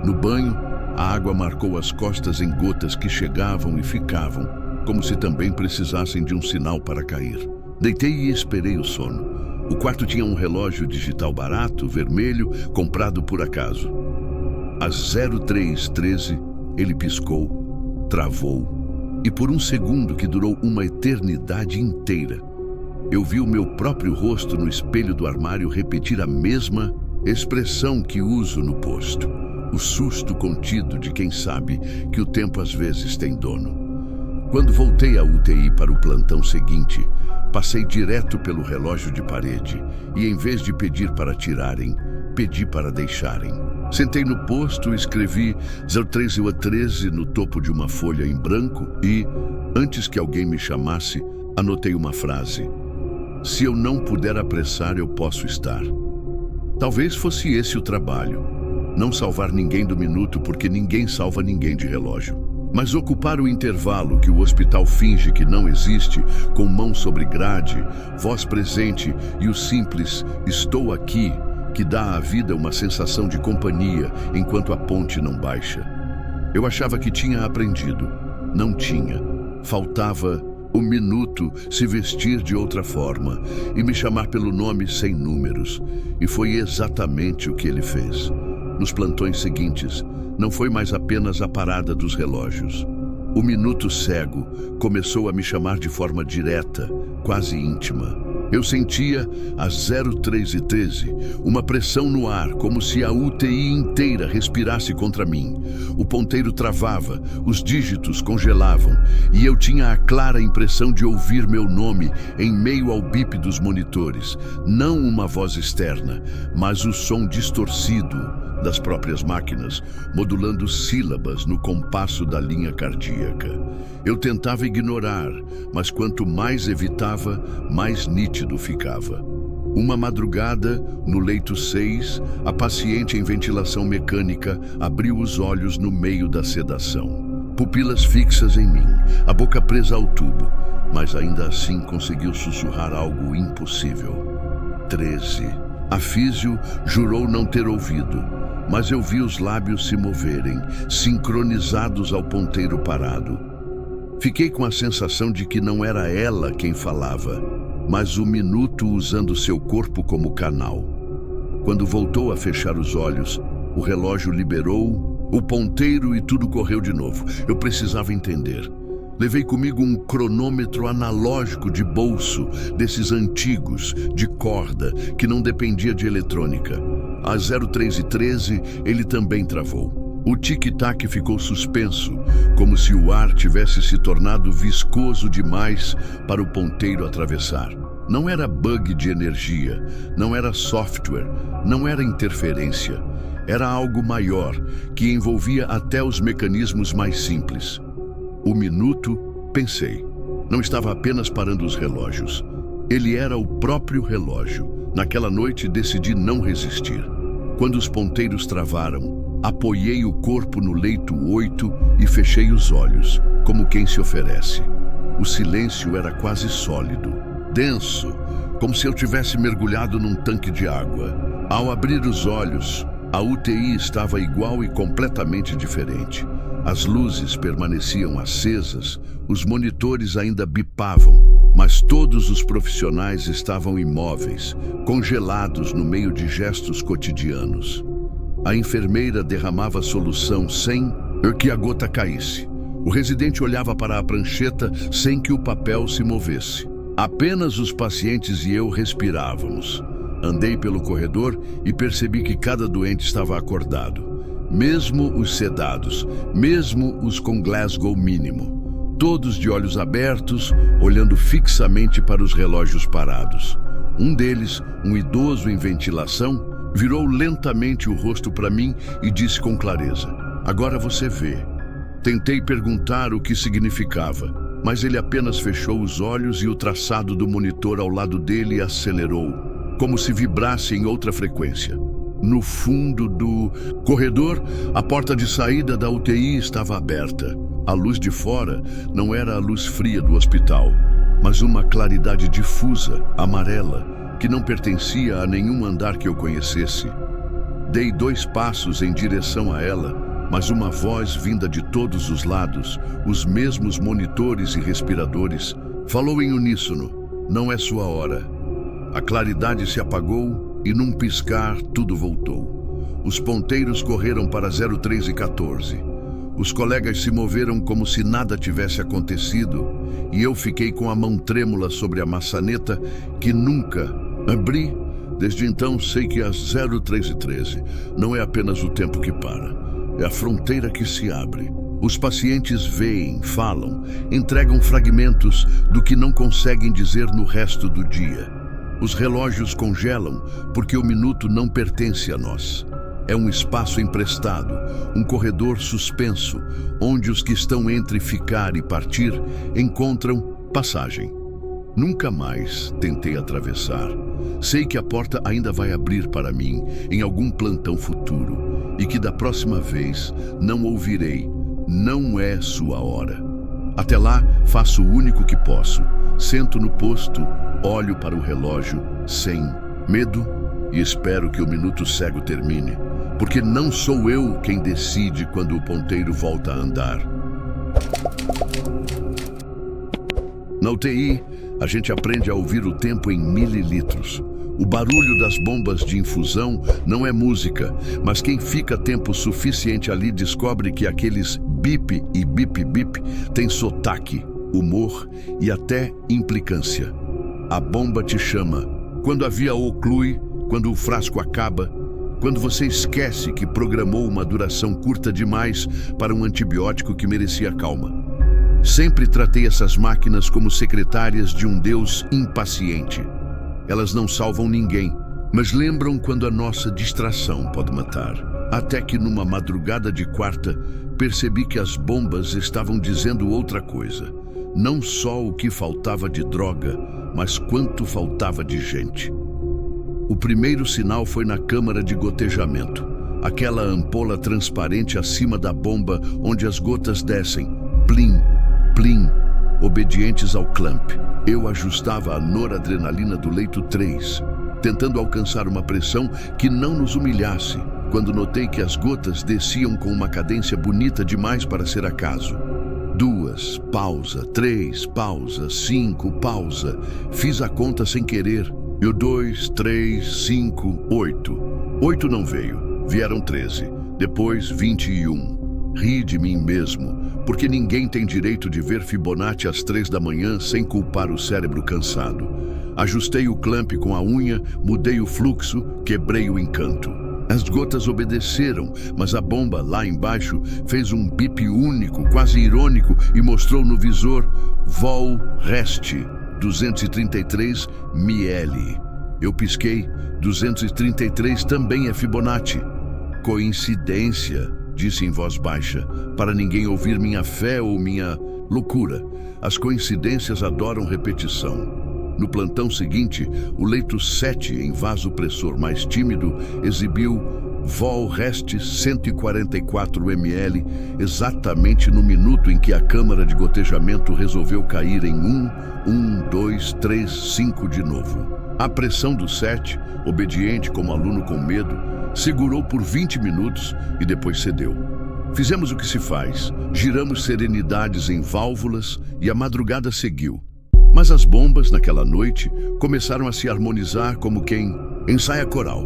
Speaker 1: No banho, a água marcou as costas em gotas que chegavam e ficavam, como se também precisassem de um sinal para cair. Deitei e esperei o sono. O quarto tinha um relógio digital barato, vermelho, comprado por acaso. Às 03:13, ele piscou, travou, e por um segundo que durou uma eternidade inteira, eu vi o meu próprio rosto no espelho do armário repetir a mesma expressão que uso no posto. O susto contido de quem sabe que o tempo às vezes tem dono. Quando voltei à UTI para o plantão seguinte, passei direto pelo relógio de parede e, em vez de pedir para tirarem, pedi para deixarem. Sentei no posto, escrevi 03:13 no topo de uma folha em branco e, antes que alguém me chamasse, anotei uma frase: "Se eu não puder apressar, eu posso estar." Talvez fosse esse o trabalho. Não salvar ninguém do minuto, porque ninguém salva ninguém de relógio. Mas ocupar o intervalo que o hospital finge que não existe, com mão sobre grade, voz presente e o simples "estou aqui", que dá à vida uma sensação de companhia enquanto a ponte não baixa. Eu achava que tinha aprendido. Não tinha. Faltava o minuto se vestir de outra forma e me chamar pelo nome sem números. E foi exatamente o que ele fez. Nos plantões seguintes, não foi mais apenas a parada dos relógios. O minuto cego começou a me chamar de forma direta, quase íntima. Eu sentia, às 03h13, uma pressão no ar, como se a UTI inteira respirasse contra mim. O ponteiro travava, os dígitos congelavam, e eu tinha a clara impressão de ouvir meu nome em meio ao bip dos monitores. Não uma voz externa, mas o som distorcido das próprias máquinas, modulando sílabas no compasso da linha cardíaca. Eu tentava ignorar, mas quanto mais evitava, mais nítido ficava. Uma madrugada, no leito 6, a paciente em ventilação mecânica abriu os olhos no meio da sedação. Pupilas fixas em mim, a boca presa ao tubo, mas ainda assim conseguiu sussurrar algo impossível. 13. A físio jurou não ter ouvido, mas eu vi os lábios se moverem, sincronizados ao ponteiro parado. Fiquei com a sensação de que não era ela quem falava, mas o minuto usando seu corpo como canal. Quando voltou a fechar os olhos, o relógio liberou o ponteiro e tudo correu de novo. Eu precisava entender. Levei comigo um cronômetro analógico de bolso, desses antigos, de corda, que não dependia de eletrônica. Às 03h13, ele também travou. O tic-tac ficou suspenso, como se o ar tivesse se tornado viscoso demais para o ponteiro atravessar. Não era bug de energia, não era software, não era interferência. Era algo maior, que envolvia até os mecanismos mais simples. O minuto, pensei, não estava apenas parando os relógios. Ele era o próprio relógio. Naquela noite decidi não resistir. Quando os ponteiros travaram, apoiei o corpo no leito 8 e fechei os olhos, como quem se oferece. O silêncio era quase sólido, denso, como se eu tivesse mergulhado num tanque de água. Ao abrir os olhos, a UTI estava igual e completamente diferente. As luzes permaneciam acesas, os monitores ainda bipavam, mas todos os profissionais estavam imóveis, congelados no meio de gestos cotidianos. A enfermeira derramava solução sem que a gota caísse. O residente olhava para a prancheta sem que o papel se movesse. Apenas os pacientes e eu respirávamos. Andei pelo corredor e percebi que cada doente estava acordado. Mesmo os sedados, mesmo os com Glasgow mínimo. Todos de olhos abertos, olhando fixamente para os relógios parados. Um deles, um idoso em ventilação, virou lentamente o rosto para mim e disse com clareza: "Agora você vê." Tentei perguntar o que significava, mas ele apenas fechou os olhos e o traçado do monitor ao lado dele acelerou, como se vibrasse em outra frequência. No fundo do corredor, a porta de saída da UTI estava aberta. A luz de fora não era a luz fria do hospital, mas uma claridade difusa, amarela, que não pertencia a nenhum andar que eu conhecesse. Dei 2 passos em direção a ela, mas uma voz vinda de todos os lados, os mesmos monitores e respiradores, falou em uníssono: "Não é sua hora." A claridade se apagou e num piscar tudo voltou. Os ponteiros correram para 03h14. Os colegas se moveram como se nada tivesse acontecido e eu fiquei com a mão trêmula sobre a maçaneta que nunca abri. Desde então sei que às 03h13 não é apenas o tempo que para, é a fronteira que se abre. Os pacientes veem, falam, entregam fragmentos do que não conseguem dizer no resto do dia. Os relógios congelam porque o minuto não pertence a nós. É um espaço emprestado, um corredor suspenso, onde os que estão entre ficar e partir encontram passagem. Nunca mais tentei atravessar. Sei que a porta ainda vai abrir para mim em algum plantão futuro e que da próxima vez não ouvirei: "Não é sua hora." Até lá, faço o único que posso. Sento no posto, olho para o relógio sem medo e espero que o minuto cego termine, porque não sou eu quem decide quando o ponteiro volta a andar. Na UTI, a gente aprende a ouvir o tempo em mililitros. O barulho das bombas de infusão não é música, mas quem fica tempo suficiente ali descobre que aqueles bip e bip-bip têm sotaque, humor e até implicância. A bomba te chama. Quando a via oclui, quando o frasco acaba, quando você esquece que programou uma duração curta demais para um antibiótico que merecia calma. Sempre tratei essas máquinas como secretárias de um Deus impaciente. Elas não salvam ninguém, mas lembram quando a nossa distração pode matar. Até que numa madrugada de quarta, percebi que as bombas estavam dizendo outra coisa. Não só o que faltava de droga, mas quanto faltava de gente. O primeiro sinal foi na câmara de gotejamento. Aquela ampola transparente acima da bomba onde as gotas descem. Plim, plim, obedientes ao clamp. Eu ajustava a noradrenalina do leito 3, tentando alcançar uma pressão que não nos humilhasse, quando notei que as gotas desciam com uma cadência bonita demais para ser acaso. 2, pausa, 3, pausa, 5, pausa. Fiz a conta sem querer. E o 2, 3, 5, 8. 8 não veio, vieram 13, depois 21. Ri de mim mesmo, porque ninguém tem direito de ver Fibonacci às 3 da manhã sem culpar o cérebro cansado. Ajustei o clamp com a unha, mudei o fluxo, quebrei o encanto. As gotas obedeceram, mas a bomba lá embaixo fez um bip único, quase irônico, e mostrou no visor Vol Rest 233 ml. Eu pisquei. 233 também é Fibonacci. Coincidência, disse em voz baixa, para ninguém ouvir minha fé ou minha loucura. As coincidências adoram repetição. No plantão seguinte, o leito 7, em vasopressor mais tímido, exibiu Vol Rest 144 ml, exatamente no minuto em que a câmara de gotejamento resolveu cair em 1, 2, 3, 5 de novo. A pressão do 7, obediente como aluno com medo, segurou por 20 minutos e depois cedeu. Fizemos o que se faz, giramos serenidades em válvulas e a madrugada seguiu. Mas as bombas, naquela noite, começaram a se harmonizar como quem ensaia coral.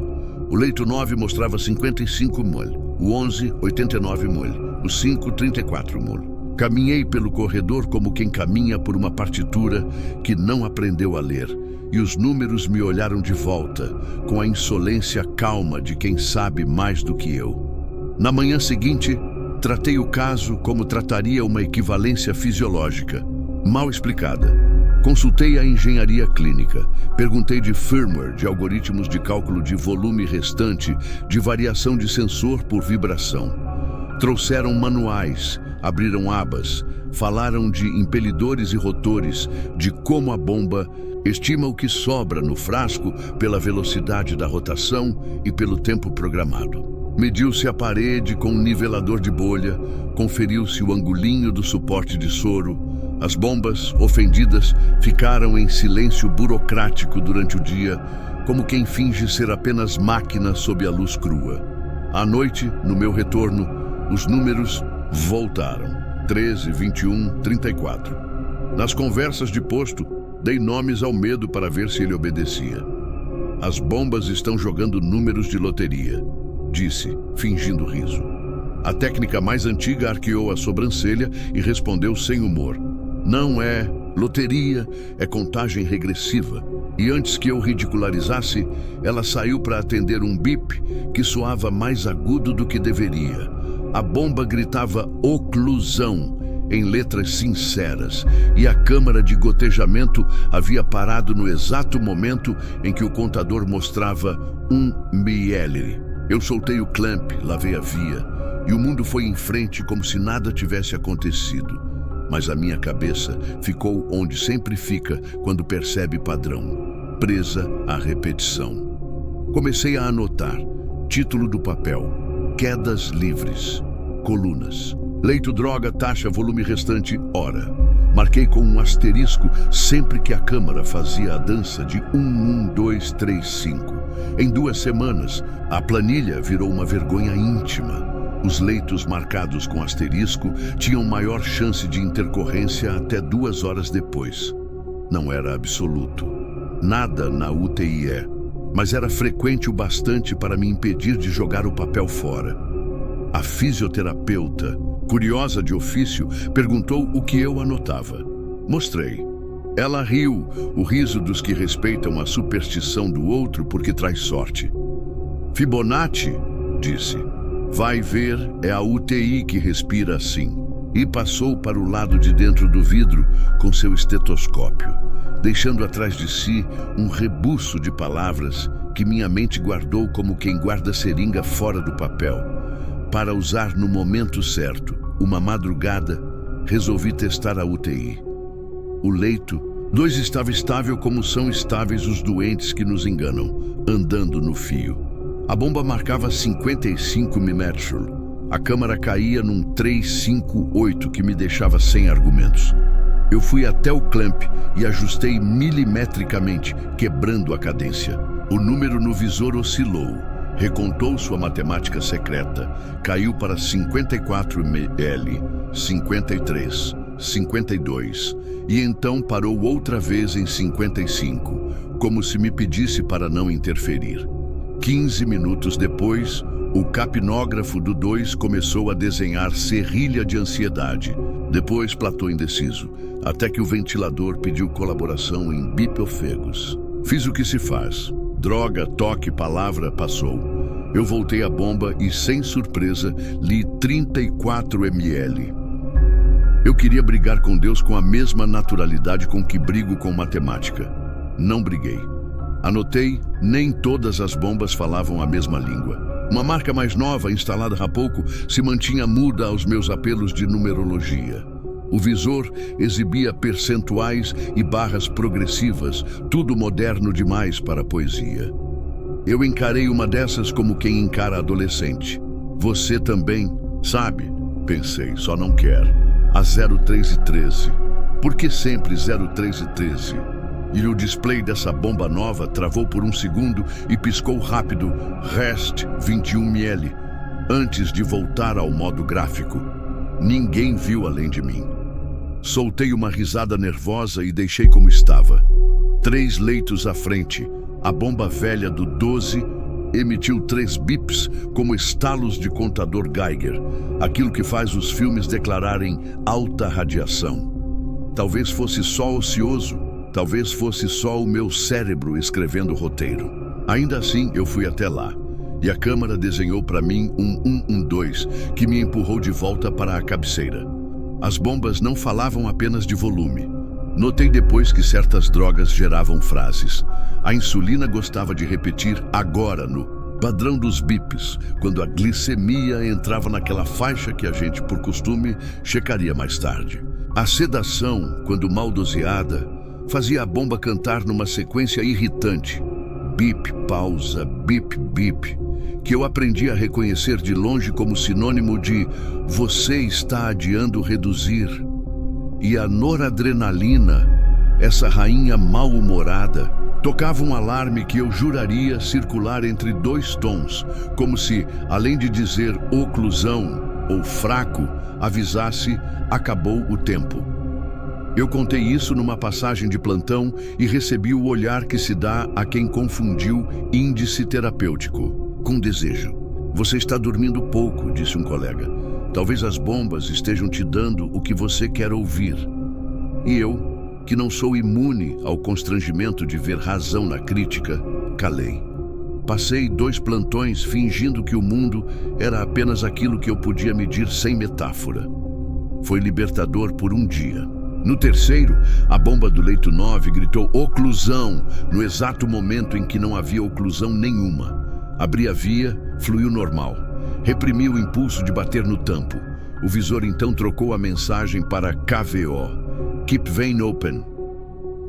Speaker 1: O leito 9 mostrava 55 mol, o 11, 89 mol, o 5, 34 mol. Caminhei pelo corredor como quem caminha por uma partitura que não aprendeu a ler, e os números me olharam de volta, com a insolência calma de quem sabe mais do que eu. Na manhã seguinte, tratei o caso como trataria uma equivalência fisiológica, mal explicada. Consultei a engenharia clínica, perguntei de firmware, de algoritmos de cálculo de volume restante, de variação de sensor por vibração. Trouxeram manuais, abriram abas, falaram de impelidores e rotores, de como a bomba estima o que sobra no frasco pela velocidade da rotação e pelo tempo programado. Mediu-se a parede com um nivelador de bolha, conferiu-se o angulinho do suporte de soro. As bombas, ofendidas, ficaram em silêncio burocrático durante o dia, como quem finge ser apenas máquina sob a luz crua. À noite, no meu retorno, os números voltaram. 13, 21, 34. Nas conversas de posto, dei nomes ao medo para ver se ele obedecia. As bombas estão jogando números de loteria, disse, fingindo riso. A técnica mais antiga arqueou a sobrancelha e respondeu sem humor. Não é loteria, é contagem regressiva. E antes que eu ridicularizasse, ela saiu para atender um bip que soava mais agudo do que deveria. A bomba gritava oclusão em letras sinceras, e a câmara de gotejamento havia parado no exato momento em que o contador mostrava 1 ml. Eu soltei o clamp, lavei a via, e o mundo foi em frente como se nada tivesse acontecido. Mas a minha cabeça ficou onde sempre fica quando percebe padrão, presa à repetição. Comecei a anotar. Título do papel: quedas livres. Colunas: leito, droga, taxa, volume restante, hora. Marquei com um asterisco sempre que a câmara fazia a dança de 1, 2, 3, 5. Em 2 semanas, a planilha virou uma vergonha íntima. Os leitos marcados com asterisco tinham maior chance de intercorrência até 2 horas depois. Não era absoluto. Nada na UTI é, mas era frequente o bastante para me impedir de jogar o papel fora. A fisioterapeuta, curiosa de ofício, perguntou o que eu anotava. Mostrei. Ela riu, o riso dos que respeitam a superstição do outro porque traz sorte. Fibonacci, disse, vai ver, é a UTI que respira assim. E passou para o lado de dentro do vidro com seu estetoscópio, deixando atrás de si um rebuço de palavras que minha mente guardou como quem guarda seringa fora do papel, para usar no momento certo. Uma madrugada, resolvi testar a UTI. O leito, 2 estava estável como são estáveis os doentes que nos enganam, andando no fio. A bomba marcava 55 mm. A câmara caía num 358 que me deixava sem argumentos. Eu fui até o clamp e ajustei milimetricamente, quebrando a cadência. O número no visor oscilou, recontou sua matemática secreta, caiu para 54 ml, 53, 52, e então parou outra vez em 55, como se me pedisse para não interferir. 15 minutos depois, o capnógrafo do 2 começou a desenhar serrilha de ansiedade. Depois platô indeciso, até que o ventilador pediu colaboração em bipofegos. Fiz o que se faz. Droga, toque, palavra, passou. Eu voltei à bomba e, sem surpresa, li 34 ml. Eu queria brigar com Deus com a mesma naturalidade com que brigo com matemática. Não briguei. Anotei, nem todas as bombas falavam a mesma língua. Uma marca mais nova, instalada há pouco, se mantinha muda aos meus apelos de numerologia. O visor exibia percentuais e barras progressivas, tudo moderno demais para a poesia. Eu encarei uma dessas como quem encara adolescente. Você também, sabe? Pensei, só não quer. A 03 e 13. Por que sempre 03 e 13? E o display dessa bomba nova travou por um segundo e piscou rápido, REST 21 ml, antes de voltar ao modo gráfico. Ninguém viu além de mim. Soltei uma risada nervosa e deixei como estava. 3 leitos à frente, a bomba velha do 12 emitiu 3 bips como estalos de contador Geiger, aquilo que faz os filmes declararem alta radiação. Talvez fosse só ocioso, talvez fosse só o meu cérebro escrevendo o roteiro. Ainda assim, eu fui até lá, e a câmera desenhou para mim um 112 que me empurrou de volta para a cabeceira. As bombas não falavam apenas de volume. Notei depois que certas drogas geravam frases. A insulina gostava de repetir agora no padrão dos bips, quando a glicemia entrava naquela faixa que a gente, por costume, checaria mais tarde. A sedação, quando mal doseada, fazia a bomba cantar numa sequência irritante. Bip, pausa, bip, bip, que eu aprendi a reconhecer de longe como sinônimo de você está adiando reduzir. E a noradrenalina, essa rainha mal-humorada, tocava um alarme que eu juraria circular entre 2 tons, como se, além de dizer oclusão ou fraco, avisasse acabou o tempo. Eu contei isso numa passagem de plantão e recebi o olhar que se dá a quem confundiu índice terapêutico com desejo. Você está dormindo pouco, disse um colega. Talvez as bombas estejam te dando o que você quer ouvir. E eu, que não sou imune ao constrangimento de ver razão na crítica, calei. Passei 2 plantões fingindo que o mundo era apenas aquilo que eu podia medir sem metáfora. Foi libertador por um dia. No terceiro, a bomba do leito 9 gritou oclusão no exato momento em que não havia oclusão nenhuma. Abri a via, fluiu normal. Reprimi o impulso de bater no tampo. O visor então trocou a mensagem para KVO, Keep Vein Open.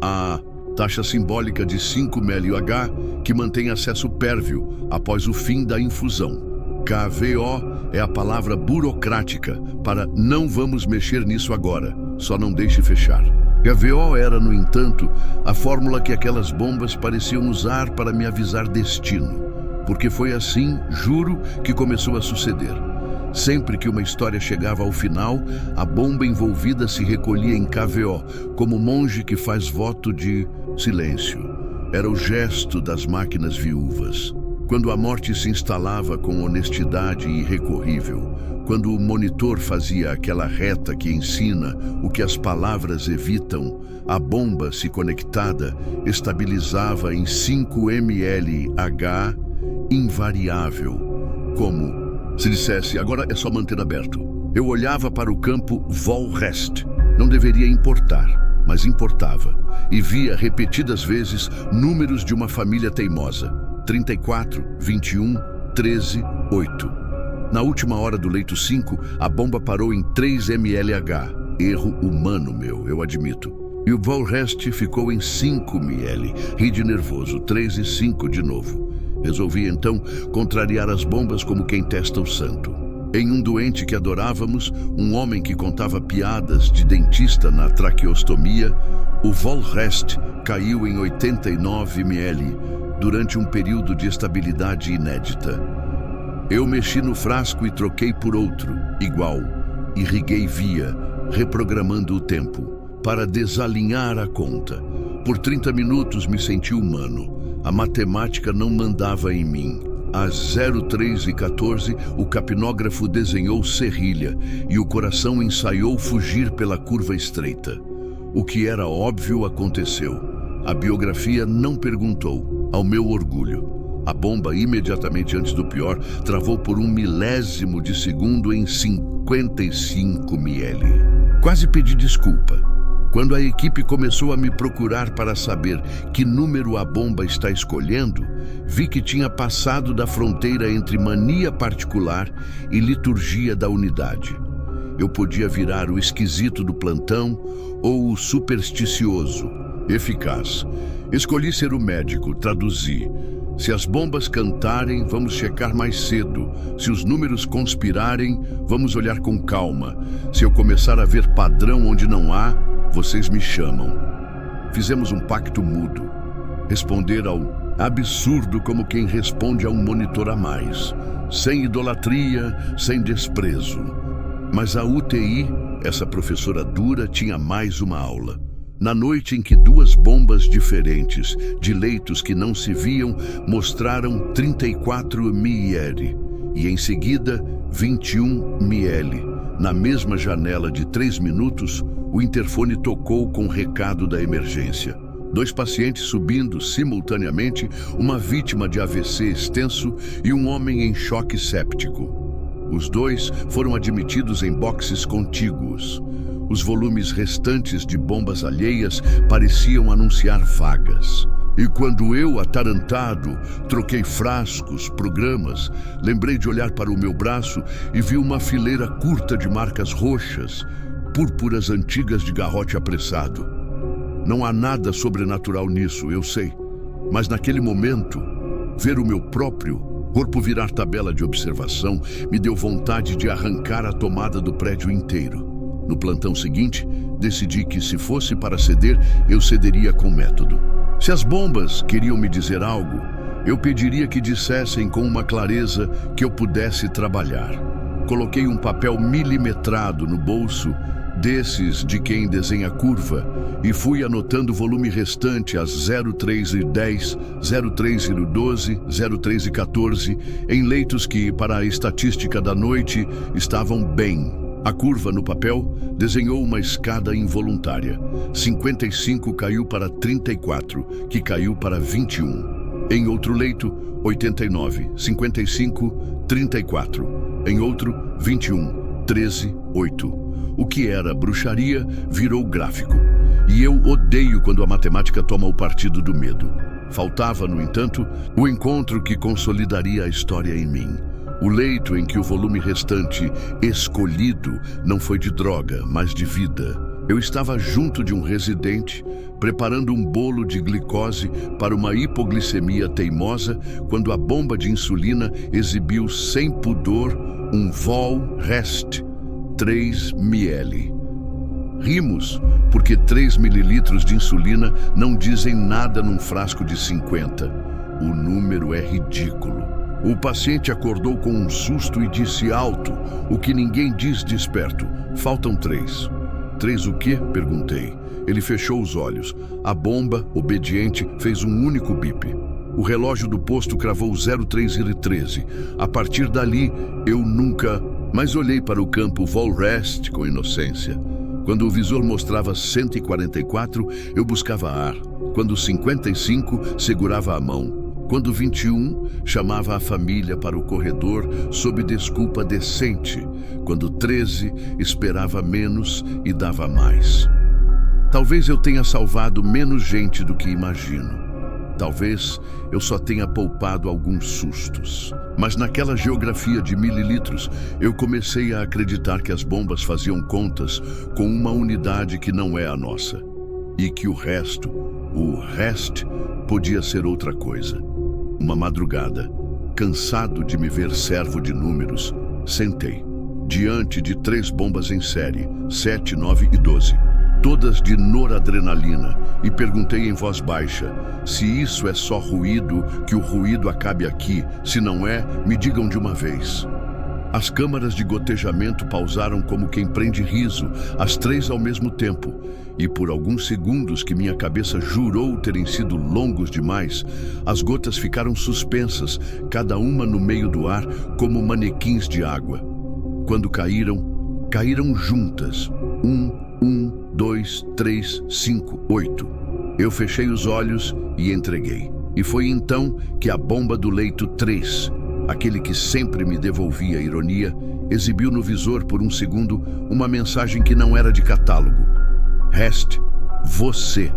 Speaker 1: A taxa simbólica de 5 mAh que mantém acesso pérvio após o fim da infusão. KVO é a palavra burocrática para não vamos mexer nisso agora, só não deixe fechar. KVO era, no entanto, a fórmula que aquelas bombas pareciam usar para me avisar destino. Porque foi assim, juro, que começou a suceder. Sempre que uma história chegava ao final, a bomba envolvida se recolhia em KVO, como monge que faz voto de silêncio. Era o gesto das máquinas viúvas. Quando a morte se instalava com honestidade irrecorrível, quando o monitor fazia aquela reta que ensina o que as palavras evitam, a bomba, se conectada, estabilizava em 5 mLh invariável, como se dissesse, agora é só manter aberto. Eu olhava para o campo Volrest. Não deveria importar, mas importava. E via repetidas vezes números de uma família teimosa. 34, 21, 13, 8. Na última hora do leito 5, a bomba parou em 3 mLh. Erro humano meu, eu admito. E o Volrest ficou em 5 ml. Ri de nervoso, 3 e 5 de novo. Resolvi então contrariar as bombas como quem testa o santo. Em um doente que adorávamos, um homem que contava piadas de dentista na traqueostomia, o Volrest caiu em 89 ml durante um período de estabilidade inédita. Eu mexi no frasco e troquei por outro, igual. Irriguei via, reprogramando o tempo, para desalinhar a conta. Por 30 minutos me senti humano. A matemática não mandava em mim. Às 03h14, o capnógrafo desenhou serrilha e o coração ensaiou fugir pela curva estreita. O que era óbvio aconteceu. A biografia não perguntou, ao meu orgulho. A bomba, imediatamente antes do pior, travou por 1 milésimo de segundo em 55 ml. Quase pedi desculpa. Quando a equipe começou a me procurar para saber que número a bomba está escolhendo, vi que tinha passado da fronteira entre mania particular e liturgia da unidade. Eu podia virar o esquisito do plantão ou o supersticioso. Eficaz. Escolhi ser o médico, traduzi. Se as bombas cantarem, vamos checar mais cedo. Se os números conspirarem, vamos olhar com calma. Se eu começar a ver padrão onde não há, vocês me chamam. Fizemos um pacto mútuo. Responder ao absurdo como quem responde a um monitor a mais. Sem idolatria, sem desprezo. Mas a UTI, essa professora dura, tinha mais uma aula. Na noite em que 2 bombas diferentes, de leitos que não se viam, mostraram 34 ml e em seguida 21 ml. Na mesma janela de 3 minutos, o interfone tocou com o recado da emergência. 2 pacientes subindo simultaneamente, uma vítima de AVC extenso e um homem em choque séptico. Os 2 foram admitidos em boxes contíguos. Os volumes restantes de bombas alheias pareciam anunciar vagas. E quando eu, atarantado, troquei frascos, programas, lembrei de olhar para o meu braço e vi uma fileira curta de marcas roxas, púrpuras antigas de garrote apressado. Não há nada sobrenatural nisso, eu sei. Mas naquele momento, ver o meu próprio corpo virar tabela de observação me deu vontade de arrancar a tomada do prédio inteiro. No plantão seguinte, decidi que, se fosse para ceder, eu cederia com método. Se as bombas queriam me dizer algo, eu pediria que dissessem com uma clareza que eu pudesse trabalhar. Coloquei um papel milimetrado no bolso, desses de quem desenha curva, e fui anotando o volume restante às 03h10, 03h12, 03h14, em leitos que, para a estatística da noite, estavam bem. A curva no papel desenhou uma escada involuntária. 55 caiu para 34, que caiu para 21. Em outro leito, 89, 55, 34. Em outro, 21, 13, 8. O que era bruxaria virou gráfico. E eu odeio quando a matemática toma o partido do medo. Faltava, no entanto, o encontro que consolidaria a história em mim. O leito em que o volume restante escolhido não foi de droga, mas de vida. Eu estava junto de um residente, preparando um bolo de glicose para uma hipoglicemia teimosa, quando a bomba de insulina exibiu sem pudor um Volrest 3 ml. Rimos, porque 3 mililitros de insulina não dizem nada num frasco de 50. O número é ridículo. O paciente acordou com um susto e disse alto, o que ninguém diz desperto: faltam 3. 3 o quê? Perguntei. Ele fechou os olhos. A bomba, obediente, fez um único bip. O relógio do posto cravou 03h13. A partir dali, eu nunca... Mas olhei para o campo Volrest com inocência. Quando o visor mostrava 144, eu buscava ar. Quando 55, segurava a mão. Quando 21, chamava a família para o corredor sob desculpa decente. Quando 13, esperava menos e dava mais. Talvez eu tenha salvado menos gente do que imagino. Talvez eu só tenha poupado alguns sustos. Mas naquela geografia de mililitros, eu comecei a acreditar que as bombas faziam contas com uma unidade que não é a nossa. E que o resto, podia ser outra coisa. Uma madrugada, cansado de me ver servo de números, sentei, diante de 3 bombas em série, 7, 9 e 12. Todas de noradrenalina, e perguntei em voz baixa: se isso é só ruído, que o ruído acabe aqui, se não é, me digam de uma vez. As câmaras de gotejamento pausaram como quem prende riso, as 3 ao mesmo tempo, e por alguns segundos que minha cabeça jurou terem sido longos demais, as gotas ficaram suspensas, cada uma no meio do ar, como manequins de água. Quando caíram juntas. 1, 2, 3, 5, 8. Eu fechei os olhos e entreguei. E foi então que a bomba do leito 3, aquele que sempre me devolvia a ironia, exibiu no visor por um segundo uma mensagem que não era de catálogo. Rest, você.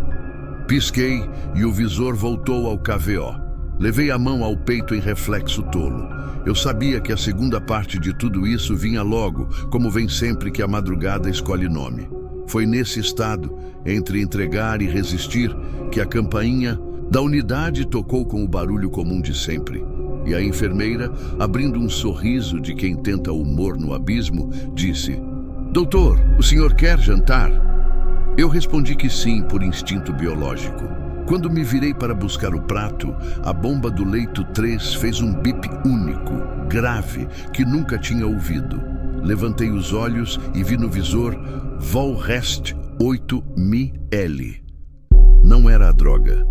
Speaker 1: Pisquei e o visor voltou ao KVO. Levei a mão ao peito em reflexo tolo. Eu sabia que a segunda parte de tudo isso vinha logo, como vem sempre que a madrugada escolhe nome. Foi nesse estado, entre entregar e resistir, que a campainha da unidade tocou com o barulho comum de sempre. E a enfermeira, abrindo um sorriso de quem tenta humor no abismo, disse: "Doutor, o senhor quer jantar?" Eu respondi que sim, por instinto biológico. Quando me virei para buscar o prato, a bomba do leito 3 fez um bip único, grave, que nunca tinha ouvido. Levantei os olhos e vi no visor Volrest 8ML. Não era a droga.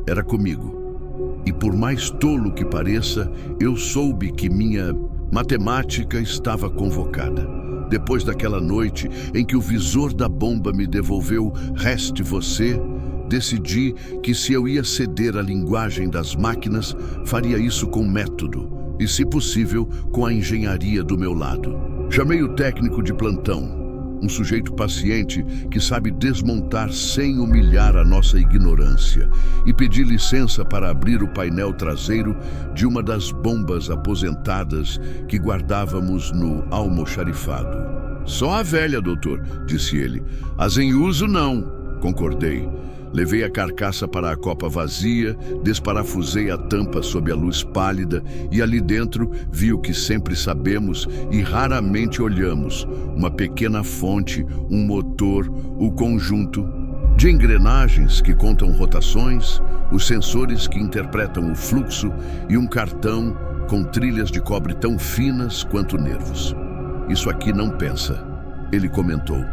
Speaker 1: Era comigo. E por mais tolo que pareça, eu soube que minha matemática estava convocada. Depois daquela noite em que o visor da bomba me devolveu Reste você, decidi que se eu ia ceder à linguagem das máquinas, faria isso com método e, se possível, com a engenharia do meu lado. Chamei o técnico de plantão, um sujeito paciente que sabe desmontar sem humilhar a nossa ignorância, e pedi licença para abrir o painel traseiro de uma das bombas aposentadas que guardávamos no almoxarifado. "Só a velha, doutor", disse ele. "As em uso, não", concordei. Levei a carcaça para a copa vazia, desparafusei a tampa sob a luz pálida e ali dentro vi o que sempre sabemos e raramente olhamos: uma pequena fonte, um motor, o conjunto de engrenagens que contam rotações, os sensores que interpretam o fluxo e um cartão com trilhas de cobre tão finas quanto nervos. "Isso aqui não pensa", ele comentou.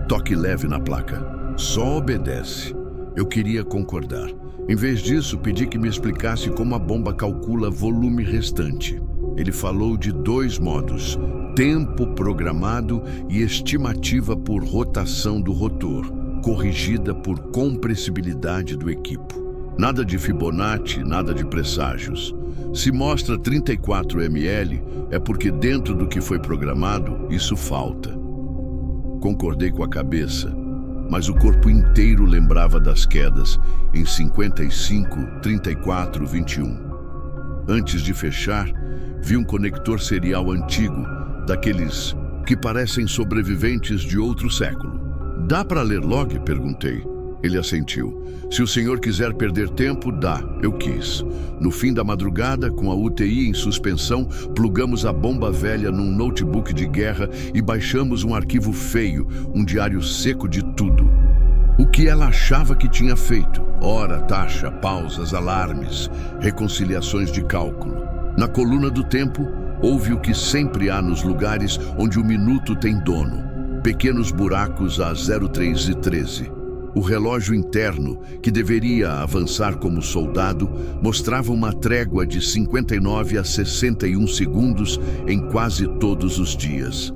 Speaker 1: "Toque leve na placa. Só obedece." Eu queria concordar. Em vez disso, pedi que me explicasse como a bomba calcula volume restante. Ele falou de 2 modos: tempo programado e estimativa por rotação do rotor, corrigida por compressibilidade do equipo. Nada de Fibonacci, nada de presságios. Se mostra 34 ml, é porque dentro do que foi programado, isso falta. Concordei com a cabeça, mas o corpo inteiro lembrava das quedas em 55, 34, 21. Antes de fechar, vi um conector serial antigo, daqueles que parecem sobreviventes de outro século. "Dá para ler log?", perguntei. Ele assentiu. "Se o senhor quiser perder tempo, dá." Eu quis. No fim da madrugada, com a UTI em suspensão, plugamos a bomba velha num notebook de guerra e baixamos um arquivo feio, um diário seco de tudo. O que ela achava que tinha feito: hora, taxa, pausas, alarmes, reconciliações de cálculo. Na coluna do tempo, houve o que sempre há nos lugares onde o minuto tem dono: pequenos buracos a 03 e 13. O relógio interno, que deveria avançar como soldado, mostrava uma trégua de 59 a 61 segundos em quase todos os dias.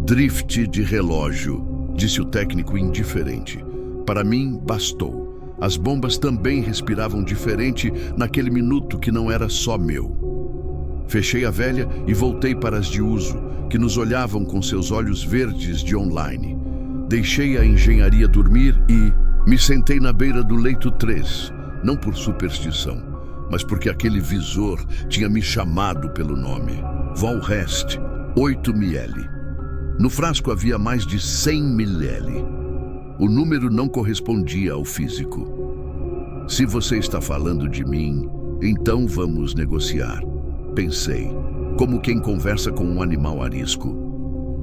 Speaker 1: Drift de relógio, disse o técnico indiferente. Para mim, bastou. As bombas também respiravam diferente naquele minuto que não era só meu. Fechei a velha e voltei para as de uso, que nos olhavam com seus olhos verdes de online. Deixei a engenharia dormir e me sentei na beira do leito 3, não por superstição, mas porque aquele visor tinha me chamado pelo nome. Volrest, 8 ml. No frasco havia mais de 100 ml. O número não correspondia ao físico. Se você está falando de mim, então vamos negociar. Pensei, como quem conversa com um animal arisco.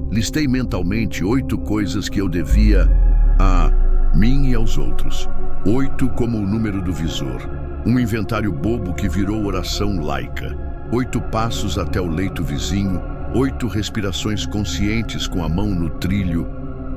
Speaker 1: Listei mentalmente 8 coisas que eu devia a mim e aos outros. 8 como o número do visor. Um inventário bobo que virou oração laica. 8 passos até o leito vizinho. 8 respirações conscientes com a mão no trilho.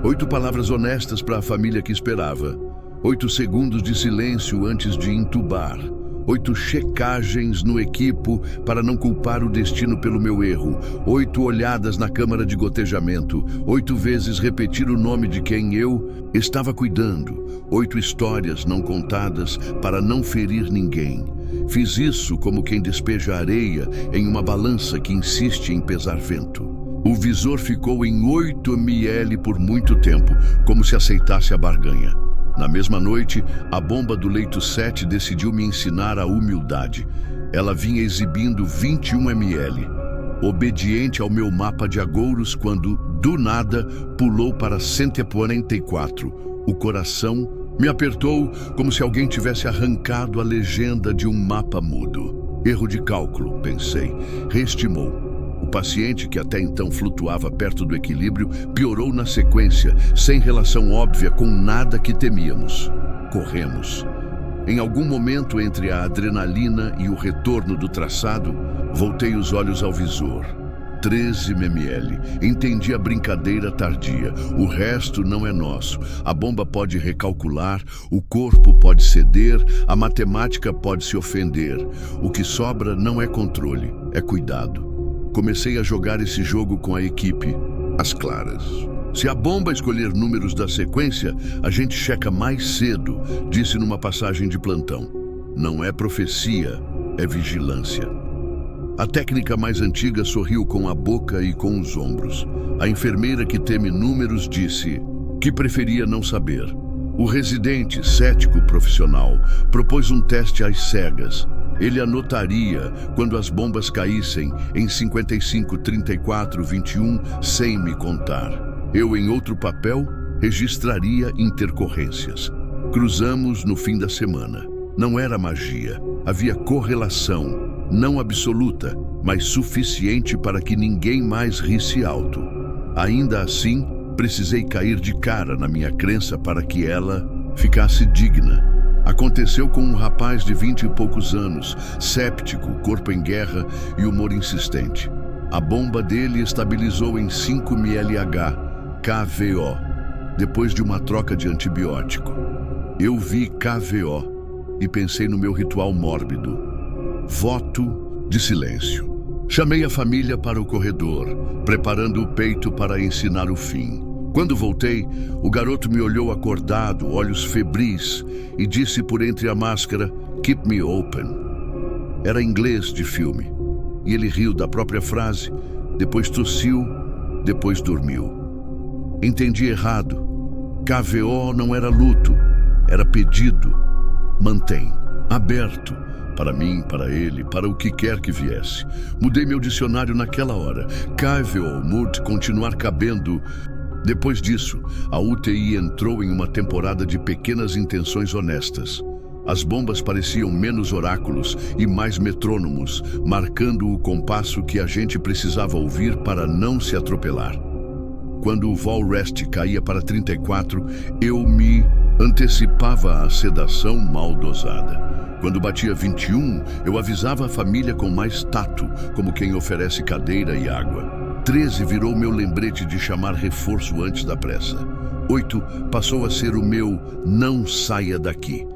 Speaker 1: 8 palavras honestas para a família que esperava. 8 segundos de silêncio antes de entubar. 8 checagens no equipo para não culpar o destino pelo meu erro. 8 olhadas na câmara de gotejamento. 8 vezes repetir o nome de quem eu estava cuidando. 8 histórias não contadas para não ferir ninguém. Fiz isso como quem despeja areia em uma balança que insiste em pesar vento. O visor ficou em 8 ml por muito tempo, como se aceitasse a barganha. Na mesma noite, a bomba do leito 7 decidiu me ensinar a humildade. Ela vinha exibindo 21 ml, obediente ao meu mapa de agouros quando, do nada, pulou para 144. O coração me apertou como se alguém tivesse arrancado a legenda de um mapa mudo. Erro de cálculo, pensei. Reestimou. O paciente, que até então flutuava perto do equilíbrio, piorou na sequência, sem relação óbvia com nada que temíamos. Corremos. Em algum momento entre a adrenalina e o retorno do traçado, voltei os olhos ao visor. 13 ml. Entendi a brincadeira tardia. O resto não é nosso. A bomba pode recalcular, o corpo pode ceder, a matemática pode se ofender. O que sobra não é controle, é cuidado. Comecei a jogar esse jogo com a equipe, às claras. Se a bomba escolher números da sequência, a gente checa mais cedo, disse numa passagem de plantão. Não é profecia, é vigilância. A técnica mais antiga sorriu com a boca e com os ombros. A enfermeira que teme números disse que preferia não saber. O residente, cético profissional, propôs um teste às cegas. Ele anotaria quando as bombas caíssem em 55, 34, 21, sem me contar. Eu, em outro papel, registraria intercorrências. Cruzamos no fim da semana. Não era magia. Havia correlação, não absoluta, mas suficiente para que ninguém mais risse alto. Ainda assim, precisei cair de cara na minha crença para que ela ficasse digna. Aconteceu com um rapaz de 20 e poucos anos, séptico, corpo em guerra e humor insistente. A bomba dele estabilizou em 5 mlh, KVO, depois de uma troca de antibiótico. Eu vi KVO e pensei no meu ritual mórbido. Voto de silêncio. Chamei a família para o corredor, preparando o peito para ensinar o fim. Quando voltei, o garoto me olhou acordado, olhos febris, e disse por entre a máscara, "Keep me open." Era inglês de filme, e ele riu da própria frase, depois tossiu, depois dormiu. Entendi errado. KVO não era luto, era pedido. Mantém, aberto, para mim, para ele, para o que quer que viesse. Mudei meu dicionário naquela hora. KVO, mood, continuar cabendo. Depois disso, a UTI entrou em uma temporada de pequenas intenções honestas. As bombas pareciam menos oráculos e mais metrônomos, marcando o compasso que a gente precisava ouvir para não se atropelar. Quando o Volrest caía para 34, eu me antecipava à sedação mal dosada. Quando batia 21, eu avisava a família com mais tato, como quem oferece cadeira e água. 13 virou meu lembrete de chamar reforço antes da pressa. 8 passou a ser o meu "não saia daqui".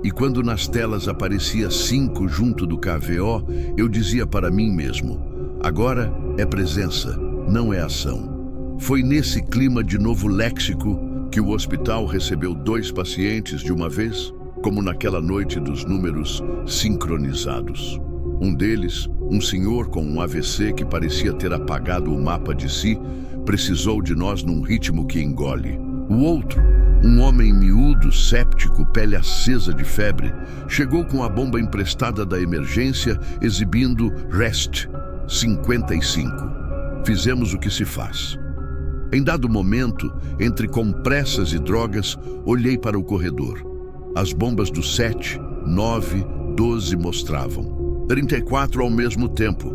Speaker 1: E quando nas telas aparecia 5 junto do KVO, eu dizia para mim mesmo: agora é presença, não é ação. Foi nesse clima de novo léxico que o hospital recebeu 2 pacientes de uma vez, como naquela noite dos números sincronizados. Um deles, um senhor com um AVC que parecia ter apagado o mapa de si, precisou de nós num ritmo que engole. O outro, um homem miúdo, séptico, pele acesa de febre, chegou com a bomba emprestada da emergência, exibindo REST 55. Fizemos o que se faz. Em dado momento, entre compressas e drogas, olhei para o corredor. As bombas do 7, 9, 12 mostravam. 34 ao mesmo tempo.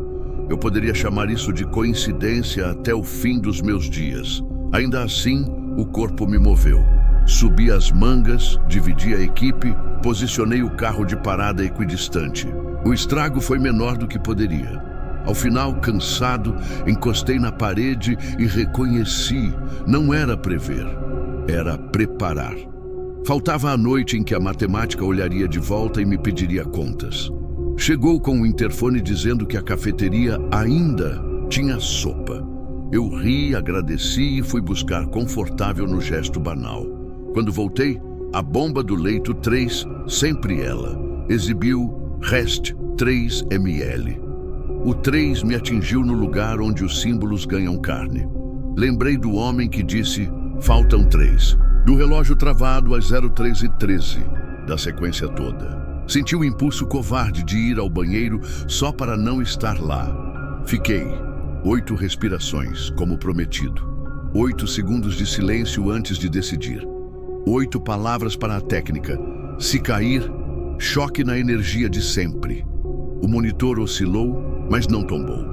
Speaker 1: Eu poderia chamar isso de coincidência até o fim dos meus dias. Ainda assim, o corpo me moveu. Subi as mangas, dividi a equipe, posicionei o carro de parada equidistante. O estrago foi menor do que poderia. Ao final, cansado, encostei na parede e reconheci. Não era prever, era preparar. Faltava a noite em que a matemática olharia de volta e me pediria contas. Chegou com o interfone dizendo que a cafeteria ainda tinha sopa. Eu ri, agradeci e fui buscar confortável no gesto banal. Quando voltei, a bomba do leito 3, sempre ela, exibiu REST 3 ml. O 3 me atingiu no lugar onde os símbolos ganham carne. Lembrei do homem que disse, faltam 3, do relógio travado às 03h13, da sequência toda. Senti o impulso covarde de ir ao banheiro só para não estar lá. Fiquei. 8 respirações, como prometido. 8 segundos de silêncio antes de decidir. 8 palavras para a técnica. Se cair, choque na energia de sempre. O monitor oscilou, mas não tombou.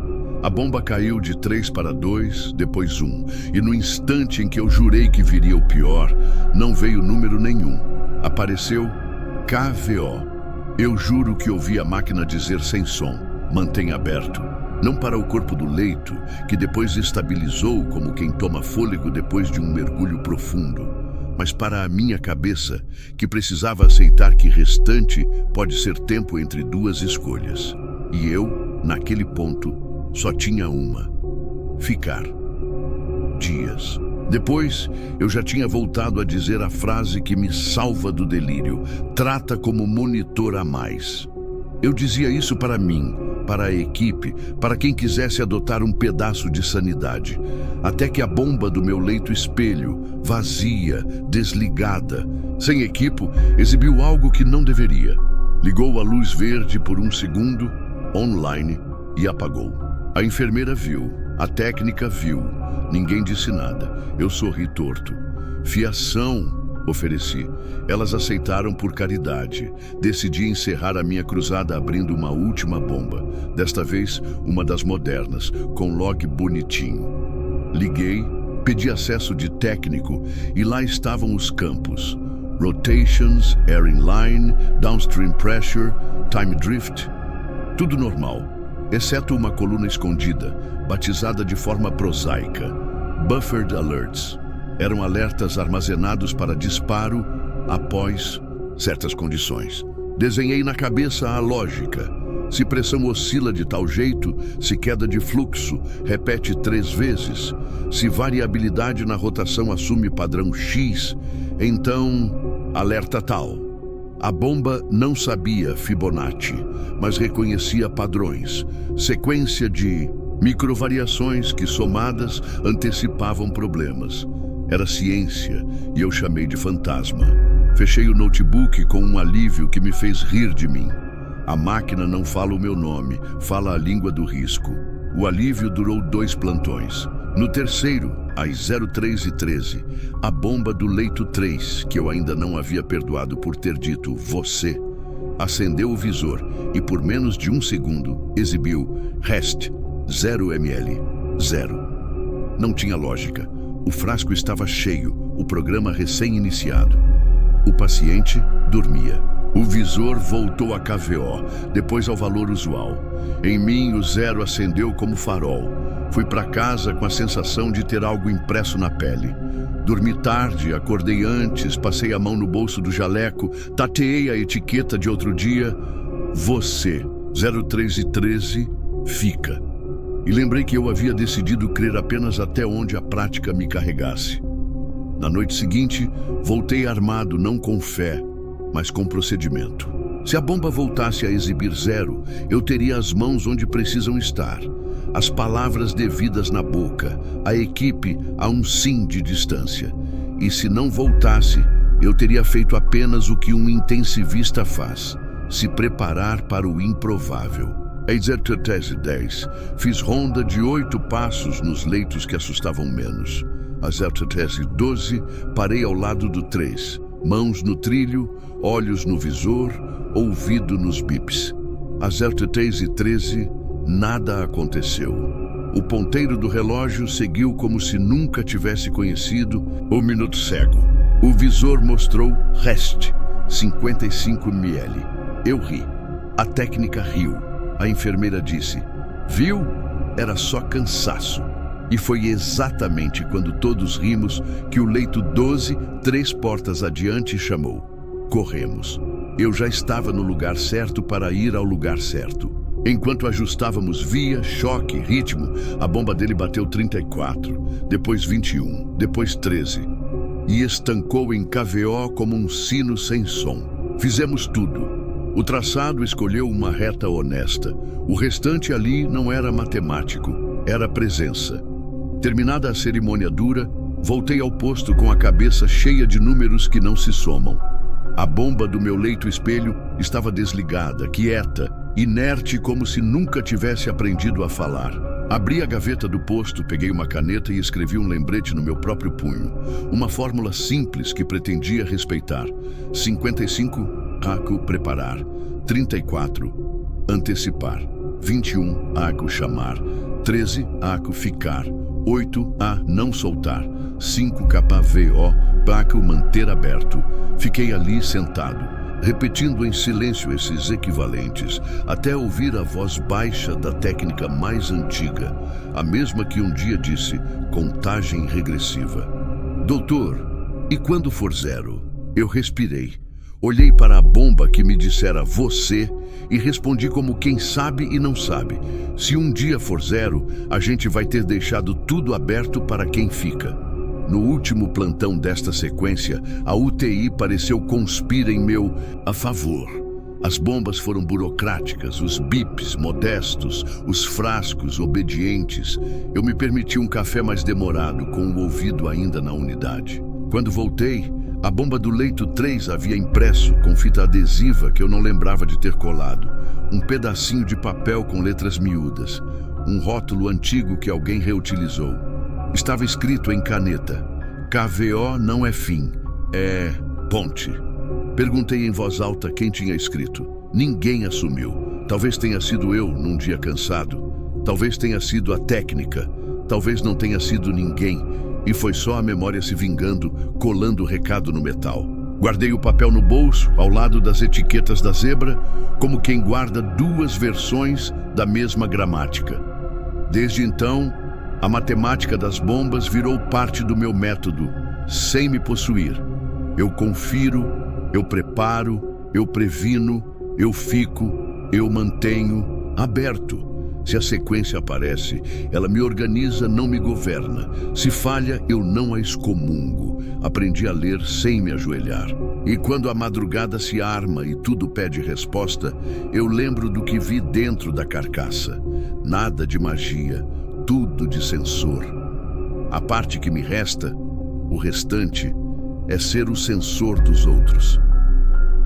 Speaker 1: A bomba caiu de 3 para 2, depois 1. E no instante em que eu jurei que viria o pior, não veio número nenhum. Apareceu KVO. Eu juro que ouvi a máquina dizer sem som, mantenha aberto. Não para o corpo do leito, que depois estabilizou como quem toma fôlego depois de um mergulho profundo, mas para a minha cabeça, que precisava aceitar que restante pode ser tempo entre 2 escolhas. E eu, naquele ponto, só tinha uma: ficar. Dias. Depois, eu já tinha voltado a dizer a frase que me salva do delírio: trata como monitor a mais. Eu dizia isso para mim, para a equipe, para quem quisesse adotar um pedaço de sanidade. Até que a bomba do meu leito espelho, vazia, desligada, sem equipo, exibiu algo que não deveria. Ligou a luz verde por um segundo, online, e apagou. A enfermeira viu, a técnica viu. Ninguém disse nada. Eu sorri torto. Fiação, ofereci. Elas aceitaram por caridade. Decidi encerrar a minha cruzada abrindo uma última bomba. Desta vez, uma das modernas, com log bonitinho. Liguei, pedi acesso de técnico e lá estavam os campos. Rotations, air inline, downstream pressure, time drift. Tudo normal, exceto uma coluna escondida, batizada de forma prosaica. Buffered alerts. Eram alertas armazenados para disparo após certas condições. Desenhei na cabeça a lógica. Se pressão oscila de tal jeito, se queda de fluxo, repete 3 vezes. Se variabilidade na rotação assume padrão X, então alerta tal. A bomba não sabia Fibonacci, mas reconhecia padrões, sequência de microvariações que, somadas, antecipavam problemas. Era ciência e eu chamei de fantasma. Fechei o notebook com um alívio que me fez rir de mim. A máquina não fala o meu nome, fala a língua do risco. O alívio durou 2 plantões. No terceiro, às 03h13, a bomba do leito 3, que eu ainda não havia perdoado por ter dito você, acendeu o visor e por menos de 1 segundo exibiu REST 0 ml 0. Não tinha lógica. O frasco estava cheio, o programa recém-iniciado. O paciente dormia. O visor voltou a KVO, depois ao valor usual. Em mim, o 0 acendeu como farol. Fui para casa com a sensação de ter algo impresso na pele. Dormi tarde, acordei antes, passei a mão no bolso do jaleco, tateei a etiqueta de outro dia. Você, 03 e 13, fica. E lembrei que eu havia decidido crer apenas até onde a prática me carregasse. Na noite seguinte, voltei armado não com fé, mas com procedimento. Se a bomba voltasse a exibir 0, eu teria as mãos onde precisam estar, as palavras devidas na boca, a equipe a um sim de distância. E se não voltasse, eu teria feito apenas o que um intensivista faz, se preparar para o improvável. Exercitese 10. Fiz ronda de 8 passos nos leitos que assustavam menos. Exercitese 12. Parei ao lado do 3. Mãos no trilho, olhos no visor, ouvido nos bips. Exercitese 13. Nada aconteceu. O ponteiro do relógio seguiu como se nunca tivesse conhecido o minuto cego. O visor mostrou REST, 55 ml. Eu ri. A técnica riu. A enfermeira disse: "Viu? Era só cansaço." E foi exatamente quando todos rimos que o leito 12, 3 portas adiante, chamou. Corremos. Eu já estava no lugar certo para ir ao lugar certo. Enquanto ajustávamos via, choque, ritmo, a bomba dele bateu 34, depois 21, depois 13. E estancou em KVO como um sino sem som. Fizemos tudo. O traçado escolheu uma reta honesta. O restante ali não era matemático, era presença. Terminada a cerimônia dura, voltei ao posto com a cabeça cheia de números que não se somam. A bomba do meu leito-espelho estava desligada, quieta, inerte como se nunca tivesse aprendido a falar. Abri a gaveta do posto, peguei uma caneta e escrevi um lembrete no meu próprio punho. Uma fórmula simples que pretendia respeitar. 55, ACO preparar. 34, antecipar. 21, ACO chamar. 13, ACO ficar. 8, A não soltar. 5, KVO, ACO manter aberto. Fiquei ali sentado, repetindo em silêncio esses equivalentes, até ouvir a voz baixa da técnica mais antiga, a mesma que um dia disse, contagem regressiva. Doutor, e quando for 0? Eu respirei. Olhei para a bomba que me dissera você e respondi como quem sabe e não sabe. Se um dia for 0, a gente vai ter deixado tudo aberto para quem fica. No último plantão desta sequência, a UTI pareceu conspira em meu a favor. As bombas foram burocráticas, os bips modestos, os frascos obedientes. Eu me permiti um café mais demorado, com o ouvido ainda na unidade. Quando voltei, a bomba do leito 3 havia impresso, com fita adesiva que eu não lembrava de ter colado, um pedacinho de papel com letras miúdas, um rótulo antigo que alguém reutilizou. Estava escrito em caneta: KVO não é fim, é ponte. Perguntei em voz alta quem tinha escrito. Ninguém assumiu. Talvez tenha sido eu num dia cansado. Talvez tenha sido a técnica. Talvez não tenha sido ninguém. E foi só a memória se vingando, colando o recado no metal. Guardei o papel no bolso, ao lado das etiquetas da zebra, como quem guarda 2 versões da mesma gramática. Desde então, a matemática das bombas virou parte do meu método, sem me possuir. Eu confiro, eu preparo, eu previno, eu fico, eu mantenho aberto. Se a sequência aparece, ela me organiza, não me governa. Se falha, eu não a excomungo. Aprendi a ler sem me ajoelhar. E quando a madrugada se arma e tudo pede resposta, eu lembro do que vi dentro da carcaça. Nada de magia, tudo de sensor. A parte que me resta, o restante, é ser o sensor dos outros.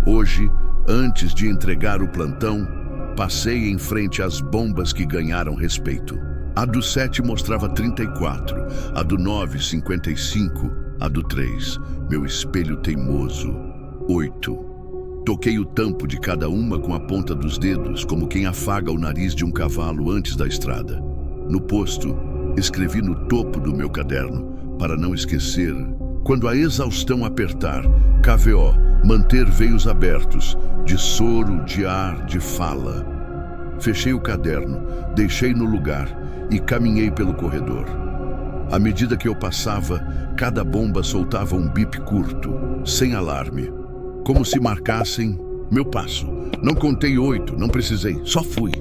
Speaker 1: Hoje, antes de entregar o plantão, passei em frente às bombas que ganharam respeito. A do 7 mostrava 34, a do 9, 55, a do 3, meu espelho teimoso, 8. Toquei o tampo de cada uma com a ponta dos dedos, como quem afaga o nariz de um cavalo antes da estrada. No posto, escrevi no topo do meu caderno, para não esquecer, Quando a exaustão apertar, KVO, manter veios abertos, de soro, de ar, de fala. Fechei o caderno, deixei no lugar e caminhei pelo corredor. À medida que eu passava, cada bomba soltava um bip curto, sem alarme, como se marcassem meu passo. Não contei 8, não precisei, só fui.